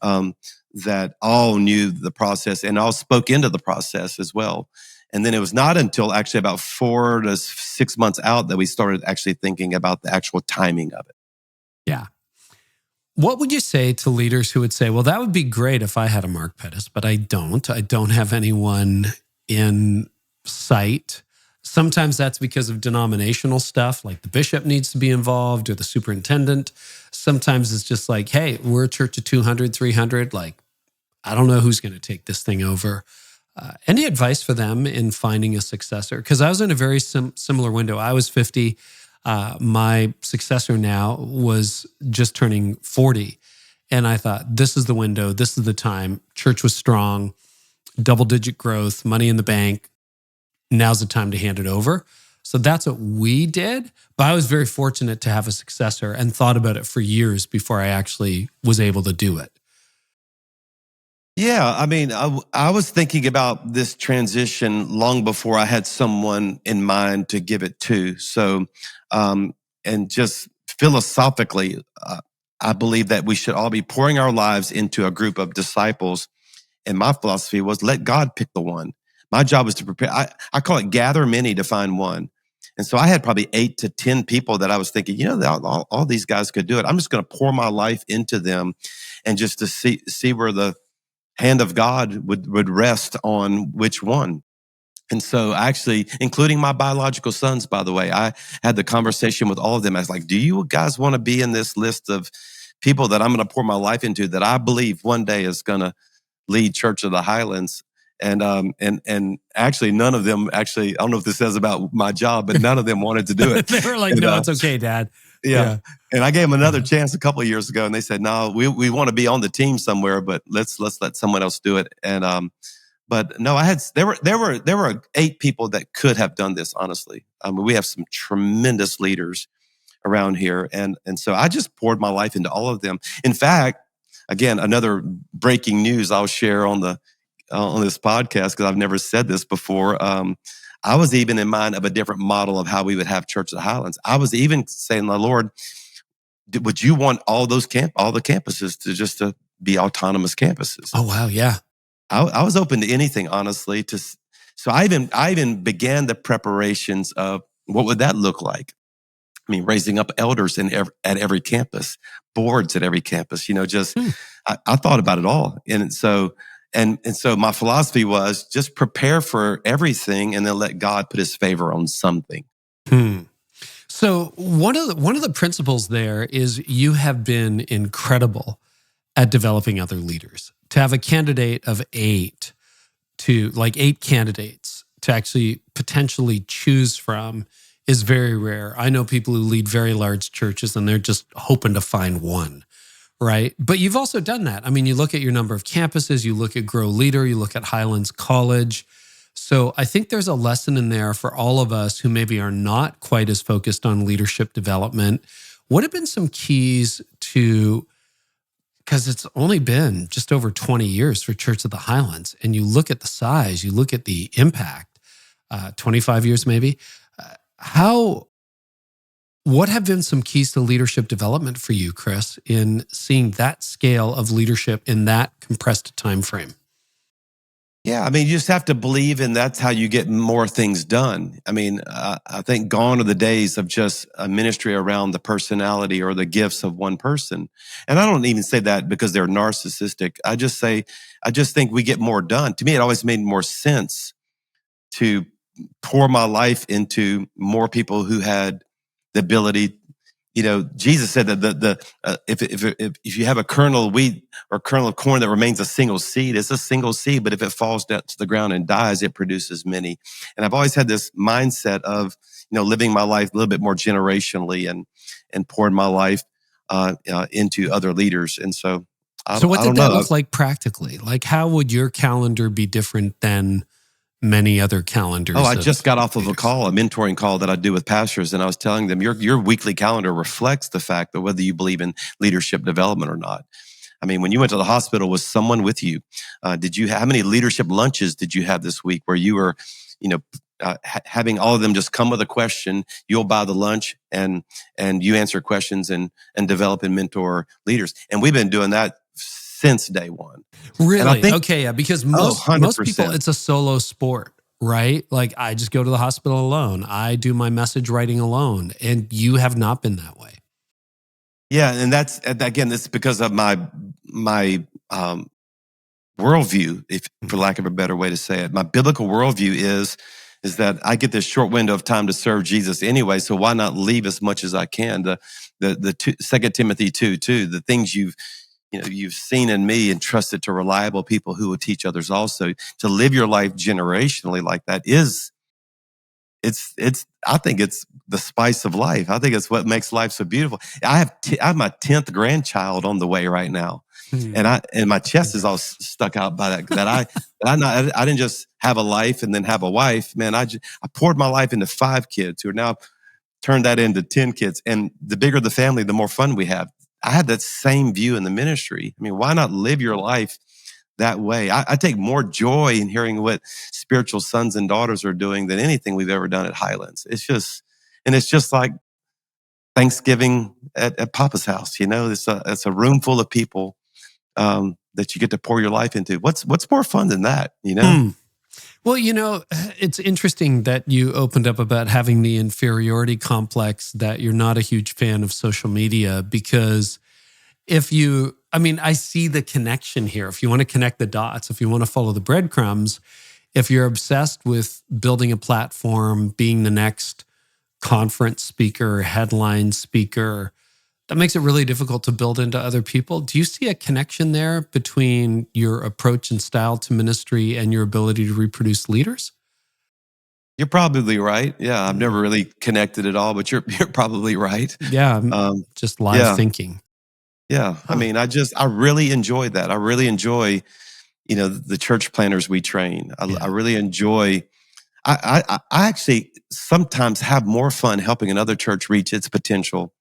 that all knew the process and all spoke into the process as well. And then it was not until actually about 4 to 6 months out that we started actually thinking about the actual timing of it. Yeah. What would you say to leaders who would say, well, that would be great if I had a Mark Pettis, but I don't. I don't have anyone in sight. Sometimes that's because of denominational stuff, like the bishop needs to be involved or the superintendent. Sometimes it's just like, hey, we're a church of 200, 300. Like, I don't know who's going to take this thing over. Any advice for them in finding a successor? Because I was in a very similar window. I was 50. My successor now was just turning 40. And I thought, this is the window. This is the time. Church was strong, double-digit growth, money in the bank. Now's the time to hand it over. So that's what we did. But I was very fortunate to have a successor and thought about it for years before I actually was able to do it. Yeah, I mean, I was thinking about this transition long before I had someone in mind to give it to. So, and just philosophically, I believe that we should all be pouring our lives into a group of disciples. And my philosophy was let God pick the one. My job was to prepare. I call it gather many to find one. And so I had probably 8 to 10 people that I was thinking, all these guys could do it. I'm just going to pour my life into them and just to see where the hand of God would rest on which one. And so actually, including my biological sons, by the way, I had the conversation with all of them. I was like, do you guys want to be in this list of people that I'm going to pour my life into that I believe one day is going to lead Church of the Highlands? And actually, none of them I don't know if this says about my job, but none of them wanted to do it. They were like, no, it's okay, Dad. Yeah. And I gave them another chance a couple of years ago, and they said, no, we want to be on the team somewhere, but let's let someone else do it. And but no, there were 8 people that could have done this, honestly. I mean, we have some tremendous leaders around here. And so I just poured my life into all of them. In fact, again, another breaking news I'll share on this podcast, because I've never said this before. I was even in mind of a different model of how we would have Church of the Highlands. I was even saying, Lord, would you want all the campuses to be autonomous campuses? Oh, wow. Yeah. I was open to anything, honestly. So I even began the preparations of what would that look like? I mean, raising up elders at every campus, boards at every campus, I thought about it all. And so my philosophy was just prepare for everything and then let God put his favor on something. So one of the principles there is you have been incredible at developing other leaders. To have a candidate of 8 candidates to actually potentially choose from is very rare. I know people who lead very large churches and they're just hoping to find one, right? But you've also done that. I mean, you look at your number of campuses, you look at Grow Leader, you look at Highlands College. So I think there's a lesson in there for all of us who maybe are not quite as focused on leadership development. What have been some keys to, because it's only been just over 20 years for Church of the Highlands, and you look at the size, you look at the impact, 25 years maybe. What have been some keys to leadership development for you, Chris, in seeing that scale of leadership in that compressed time frame? Yeah, I mean, you just have to believe, and that's how you get more things done. I mean, I think gone are the days of just a ministry around the personality or the gifts of one person. And I don't even say that because they're narcissistic. I just think we get more done. To me, it always made more sense to pour my life into more people who had the ability. Jesus said that if you have a kernel of wheat or a kernel of corn that remains a single seed, it's a single seed. But if it falls down to the ground and dies, it produces many. And I've always had this mindset of living my life a little bit more generationally and pouring my life into other leaders. And so, what did that look like practically? Like, how would your calendar be different than many other calendars? I just got off of a mentoring call that I do with pastors, and I was telling them your weekly calendar reflects the fact that whether you believe in leadership development or not. I mean, when you went to the hospital, was someone with you? How many leadership lunches did you have this week where you were, having all of them just come with a question? You'll buy the lunch and you answer questions and develop and mentor leaders. And we've been doing that since day one. Really? Okay, yeah, because most people, it's a solo sport, right? Like, I just go to the hospital alone. I do my message writing alone, and you have not been that way. Yeah, and that's because of my worldview, if for lack of a better way to say it. My biblical worldview is that I get this short window of time to serve Jesus anyway, so why not leave as much as I can? The 2 Timothy 2:2, the things you've seen in me and trusted to reliable people who will teach others also. To live your life generationally like that I think it's the spice of life. I think it's what makes life so beautiful. I have my 10th grandchild on the way right now. And my chest is all stuck out by that. I didn't just have a life and then have a wife. Man, I poured my life into 5 kids who are now turned that into 10 kids. And the bigger the family, the more fun we have. I had that same view in the ministry. I mean, why not live your life that way? I take more joy in hearing what spiritual sons and daughters are doing than anything we've ever done at Highlands. It's just like Thanksgiving at Papa's house. It's a room full of people that you get to pour your life into. What's more fun than that? Well, it's interesting that you opened up about having the inferiority complex, that you're not a huge fan of social media, because I see the connection here. If you want to connect the dots, if you want to follow the breadcrumbs, if you're obsessed with building a platform, being the next conference speaker, headline speaker, that makes it really difficult to build into other people. Do you see a connection there between your approach and style to ministry and your ability to reproduce leaders? You're probably right. Yeah, I've never really connected at all, but you're probably right. Yeah, just live thinking. Yeah, I mean, I really enjoy that. I really enjoy, the church planners we train. I really enjoy. I actually sometimes have more fun helping another church reach its potential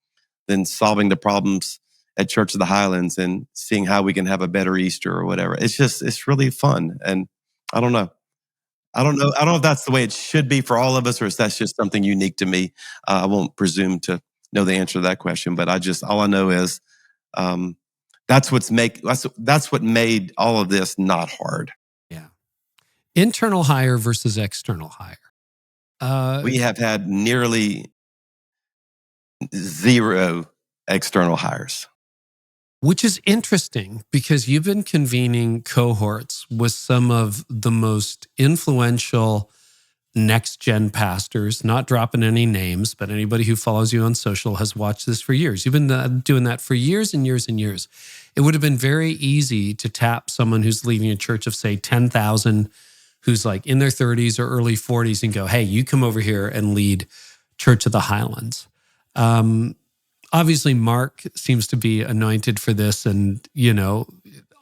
than solving the problems at Church of the Highlands and seeing how we can have a better Easter or whatever. It's really fun. And I don't know if that's the way it should be for all of us, or if that's just something unique to me. I won't presume to know the answer to that question, but all I know is that's what made all of this not hard. Yeah. Internal hire versus external hire. We have had nearly zero external hires. Which is interesting because you've been convening cohorts with some of the most influential next-gen pastors, not dropping any names, but anybody who follows you on social has watched this for years. You've been doing that for years and years and years. It would have been very easy to tap someone who's leading a church of, say, 10,000, who's like in their 30s or early 40s and go, hey, you come over here and lead Church of the Highlands. Obviously, Mark seems to be anointed for this and,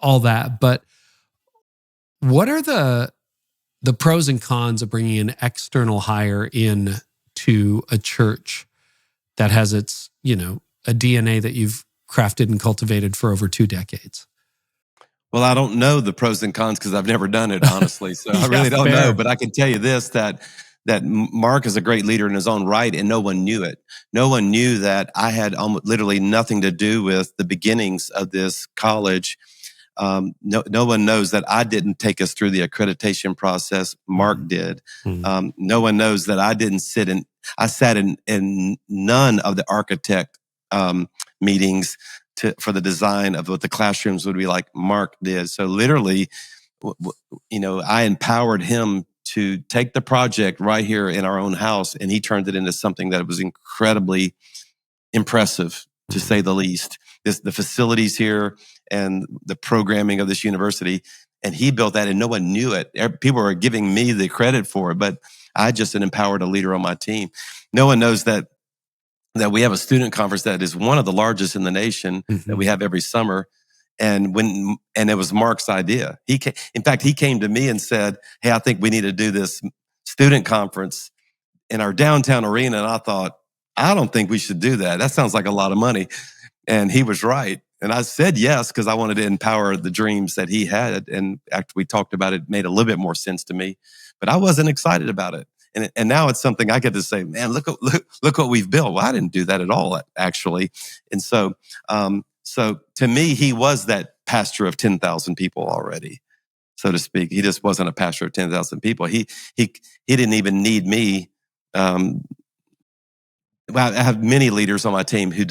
all that. But what are the pros and cons of bringing an external hire in to a church that has its, a DNA that you've crafted and cultivated for over 2 decades? Well, I don't know the pros and cons because I've never done it, honestly. So I really don't know. But I can tell you this, that Mark is a great leader in his own right, and no one knew it. No one knew that I had literally nothing to do with the beginnings of this college. No one knows that I didn't take us through the accreditation process. Mark did. No one knows that I sat in none of the architect meetings for the design of what the classrooms would be like. Mark did. So literally, I empowered him to take the project right here in our own house, and he turned it into something that was incredibly impressive, to say the least. The facilities here and the programming of this university, and he built that, and no one knew it. People were giving me the credit for it, but I just empowered a leader on my team. No one knows that we have a student conference that is one of the largest in the nation that we have every summer. And it was Mark's idea. He came to me and said, hey, I think we need to do this student conference in our downtown arena. And I thought, I don't think we should do that. That sounds like a lot of money. And he was right. And I said yes, because I wanted to empower the dreams that he had. And after we talked about it, it made a little bit more sense to me. But I wasn't excited about it. And now it's something I get to say, man, look what we've built. Well, I didn't do that at all, actually. And so to me, he was that pastor of 10,000 people already, so to speak. He just wasn't a pastor of 10,000 people. He didn't even need me. Well, I have many leaders on my team who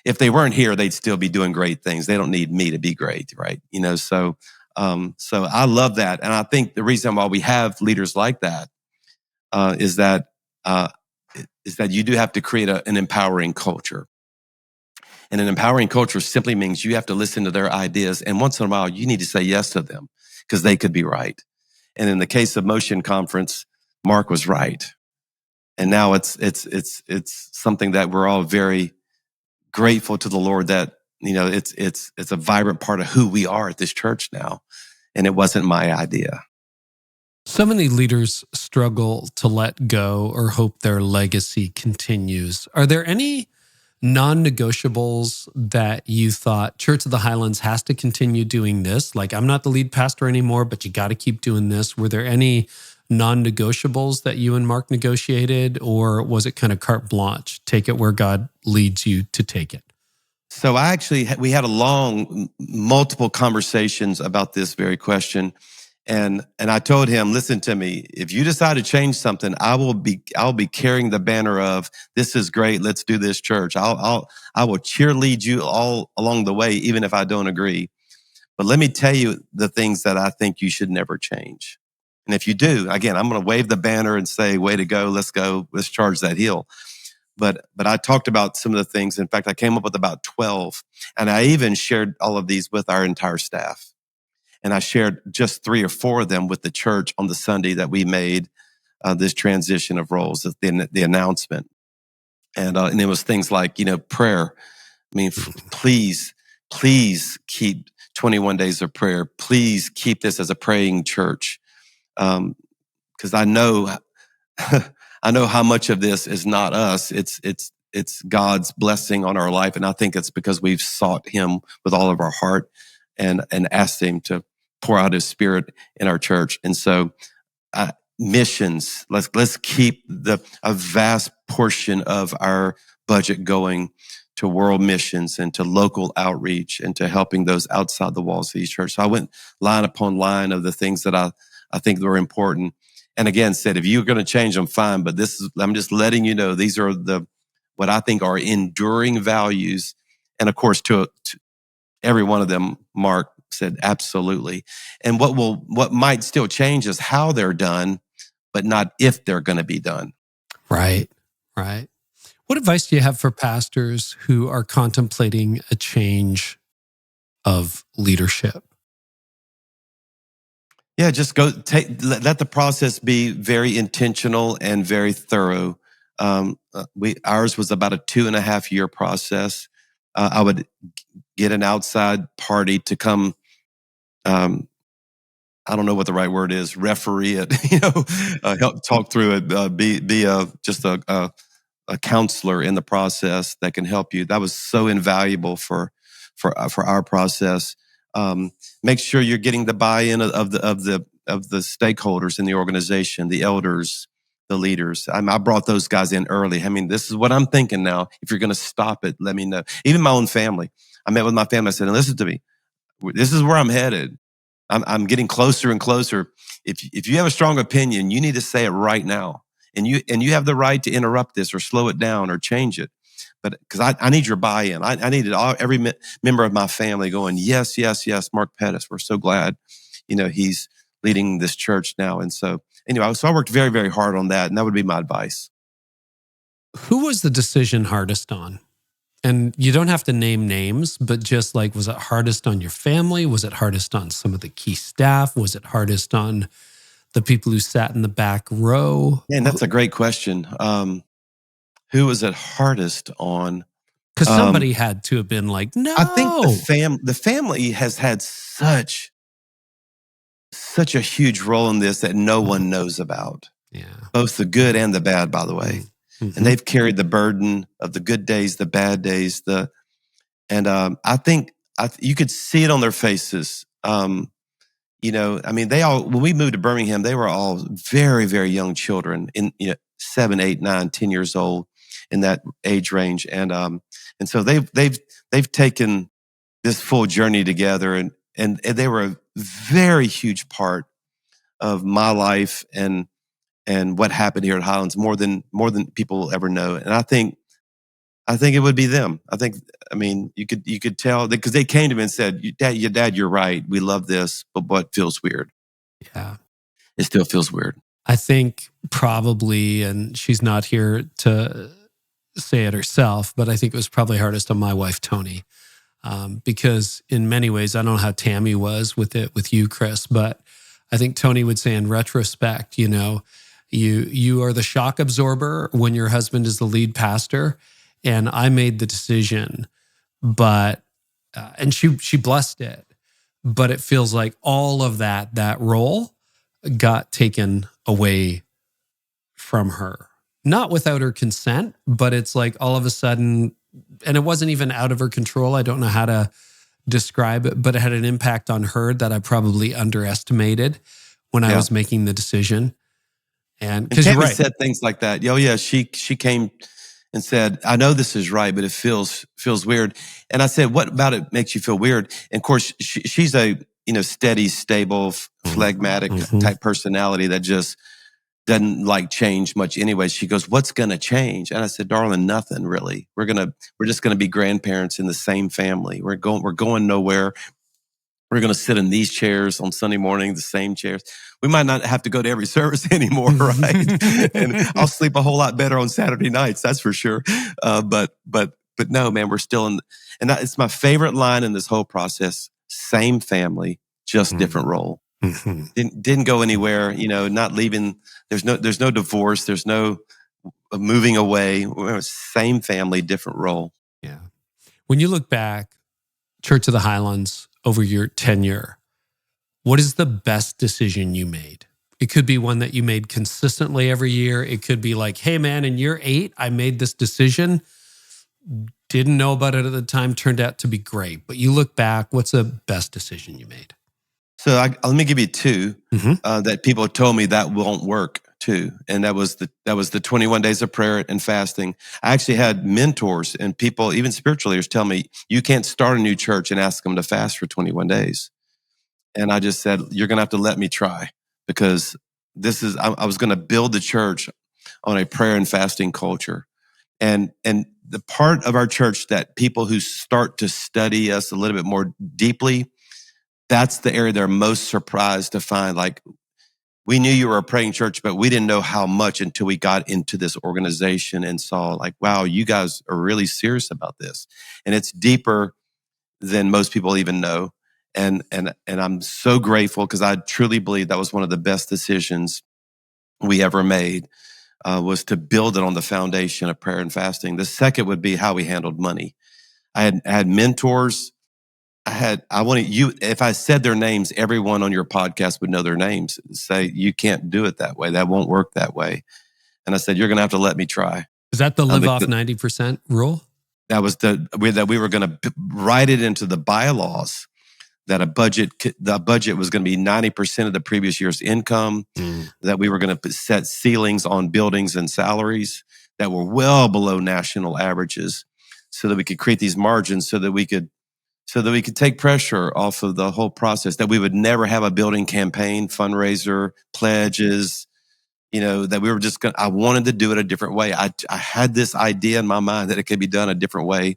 if they weren't here, they'd still be doing great things. They don't need me to be great, right? So I love that. And I think the reason why we have leaders like that is that you do have to create an empowering culture. And an empowering culture simply means you have to listen to their ideas. And once in a while, you need to say yes to them because they could be right. And in the case of Motion Conference, Mark was right. And now it's something that we're all very grateful to the Lord that, it's a vibrant part of who we are at this church now. And it wasn't my idea. So many leaders struggle to let go or hope their legacy continues. Are there any non-negotiables that you thought Church of the Highlands has to continue doing this? Like, I'm not the lead pastor anymore, but you got to keep doing this. Were there any non-negotiables that you and Mark negotiated, or was it kind of carte blanche? Take it where God leads you to take it. So we had multiple conversations about this very question. And I told him, listen to me, if you decide to change something, I'll be carrying the banner of, this is great, let's do this, church. I will cheerlead you all along the way, even if I don't agree. But let me tell you the things that I think you should never change. And if you do, again, I'm going to wave the banner and say, way to go, let's charge that hill. But I talked about some of the things. In fact, I came up with about 12, and I even shared all of these with our entire staff. And I shared just 3 or 4 of them with the church on the Sunday that we made this transition of roles, the announcement. And it was things like, prayer. I mean, please keep 21 days of prayer. Please keep this as a praying church. Because I know how much of this is not us. It's God's blessing on our life. And I think it's because we've sought him with all of our heart and asked him to pour out his Spirit in our church. And so missions, let's keep a vast portion of our budget going to world missions and to local outreach and to helping those outside the walls of each church. So I went line upon line of the things that I think were important. And again, said, if you're going to change them, fine. But I'm just letting you know, these are what I think are enduring values. And of course, to every one of them, Mark said, absolutely. And what might still change is how they're done, but not if they're going to be done. Right. What advice do you have for pastors who are contemplating a change of leadership? Yeah, just let the process be very intentional and very thorough. Ours was about a 2.5 year process. I would get an outside party to come. I don't know what the right word is. Referee it, help talk through it. Be just a counselor in the process that can help you. That was so invaluable for our process. Make sure you're getting the buy-in of the stakeholders in the organization, the elders, the leaders. I brought those guys in early. I mean, this is what I'm thinking now. If you're going to stop it, let me know. Even my own family. I met with my family. I said, listen to me. This is where I'm headed. I'm getting closer and closer. If you have a strong opinion, you need to say it right now. And you have the right to interrupt this or slow it down or change it. But because I need your buy-in. I needed every member of my family going, yes, Mark Pettis. We're so glad, he's leading this church now. And so anyway, I worked very, very hard on that. And that would be my advice. Who was the decision hardest on? And you don't have to name names, but just like, was it hardest on your family? Was it hardest on some of the key staff? Was it hardest on the people who sat in the back row? Man, that's a great question. Who was it hardest on? Because somebody had to have been like, no. I think the family has had such a huge role in this that no one knows about. Yeah. Both the good and the bad, by the way. Mm-hmm. And they've carried the burden of the good days, the bad days, I think you could see it on their faces. When we moved to Birmingham, they were all very, very young children in 7, 8, 9, 10 years old in that age range. And so they've taken this full journey together and they were a very huge part of my life and what happened here at Highlands more than people will ever know. And I think it would be them. You could tell because they came to me and said, Dad, you're right. We love this, but what feels weird? Yeah. It still feels weird. I think probably, and she's not here to say it herself, but I think it was probably hardest on my wife, Tony, because in many ways, I don't know how Tammy was with you, Chris, but I think Tony would say in retrospect, you are the shock absorber when your husband is the lead pastor. And I made the decision, but, and she blessed it, but it feels like all of that role got taken away from her. Not without her consent, but it's like all of a sudden, and it wasn't even out of her control. I don't know how to describe it, but it had an impact on her that I probably underestimated when I was making the decision. And because you're right, said things like that. Oh yeah, she came and said, "I know this is right, but it feels weird." And I said, "What about it makes you feel weird?" And of course, she's a steady, stable, phlegmatic type personality that just doesn't like change much anyway. She goes, "What's going to change?" And I said, "Darling, nothing really. We're just going to be grandparents in the same family. We're going nowhere. We're going to sit in these chairs on Sunday morning, the same chairs. We might not have to go to every service anymore, right? And I'll sleep a whole lot better on Saturday nights, that's for sure. But no, man, we're still in, and it's my favorite line in this whole process. Same family, just different role. Didn't go anywhere, not leaving. There's no divorce. There's no moving away. We're same family, different role. Yeah. When you look back, Church of the Highlands, over your tenure, what is the best decision you made? It could be one that you made consistently every year. It could be like, hey man, in year 8, I made this decision. Didn't know about it at the time, turned out to be great. But you look back, what's the best decision you made? So let me give you 2 that people told me that won't work. too. And that was the 21 days of prayer and fasting. I actually had mentors and people, even spiritual leaders, tell me, you can't start a new church and ask them to fast for 21 days. And I just said, you're going to have to let me try, because I was going to build the church on a prayer and fasting culture. And the part of our church that people who start to study us a little bit more deeply, that's the area they're most surprised to find. Like, we knew you were a praying church, but we didn't know how much until we got into this organization and saw, like, wow, you guys are really serious about this. And it's deeper than most people even know. And I'm so grateful, because I truly believe that was one of the best decisions we ever made, was to build it on the foundation of prayer and fasting. The second would be how we handled money. I had mentors. If I said their names, everyone on your podcast would know their names. Say, you can't do it that way. That won't work that way. And I said, you're going to have to let me try. Is that the live off 90% rule? That was that we were going to write it into the bylaws, that the budget was going to be 90% of the previous year's income, that we were going to set ceilings on buildings and salaries that were well below national averages, so that we could create these margins, so that we could take pressure off of the whole process, that we would never have a building campaign, fundraiser, pledges, that we were just I wanted to do it a different way. I had this idea in my mind that it could be done a different way.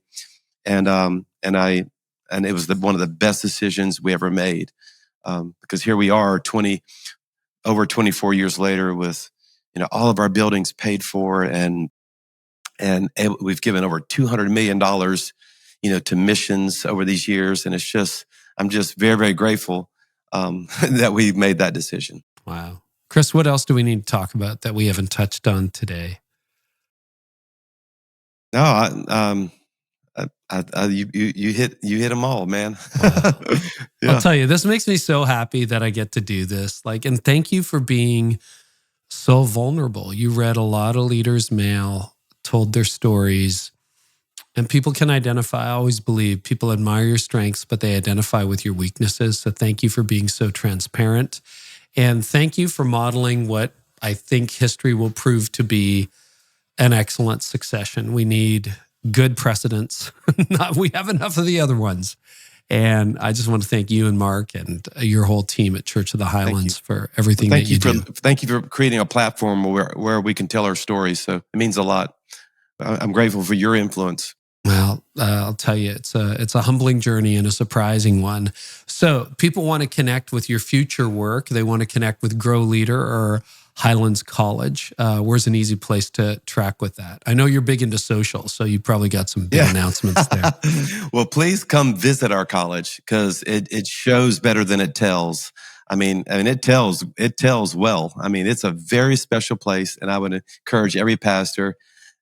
And it was one of the best decisions we ever made. Because here we are over 24 years later with, all of our buildings paid for, and we've given over $200 million, to missions over these years. And I'm just very, very grateful, that we made that decision. Wow. Chris, what else do we need to talk about that we haven't touched on today? No, you hit them all, man. Yeah. I'll tell you, this makes me so happy that I get to do this. And thank you for being so vulnerable. You read a lot of leaders' mail, told their stories, and people can identify. I always believe people admire your strengths, but they identify with your weaknesses. So thank you for being so transparent. And thank you for modeling what I think history will prove to be an excellent succession. We need good precedents. We have enough of the other ones. And I just want to thank you and Mark and your whole team at Church of the Highlands for everything that you do. Thank you for creating a platform where we can tell our stories. So it means a lot. I'm grateful for your influence. Well, I'll tell you, it's a humbling journey and a surprising one. So people want to connect with your future work. They want to connect with Grow Leader or Highlands College. Where's an easy place to track with that? I know you're big into social, so you probably got some big announcements there. Well, please come visit our college, because it shows better than it tells. I mean, it tells well. I mean, it's a very special place, and I would encourage every pastor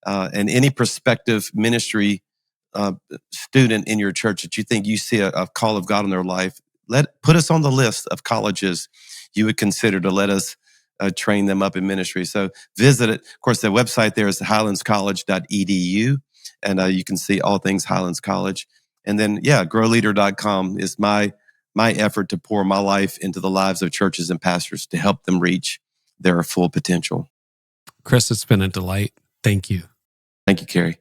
and any prospective ministry student in your church that you think you see a call of God in their life, put us on the list of colleges you would consider to let us train them up in ministry. So visit it. Of course, the website there is highlandscollege.edu, and you can see all things Highlands College. And then, growleader.com is my effort to pour my life into the lives of churches and pastors to help them reach their full potential. Chris, it's been a delight. Thank you. Thank you, Carey.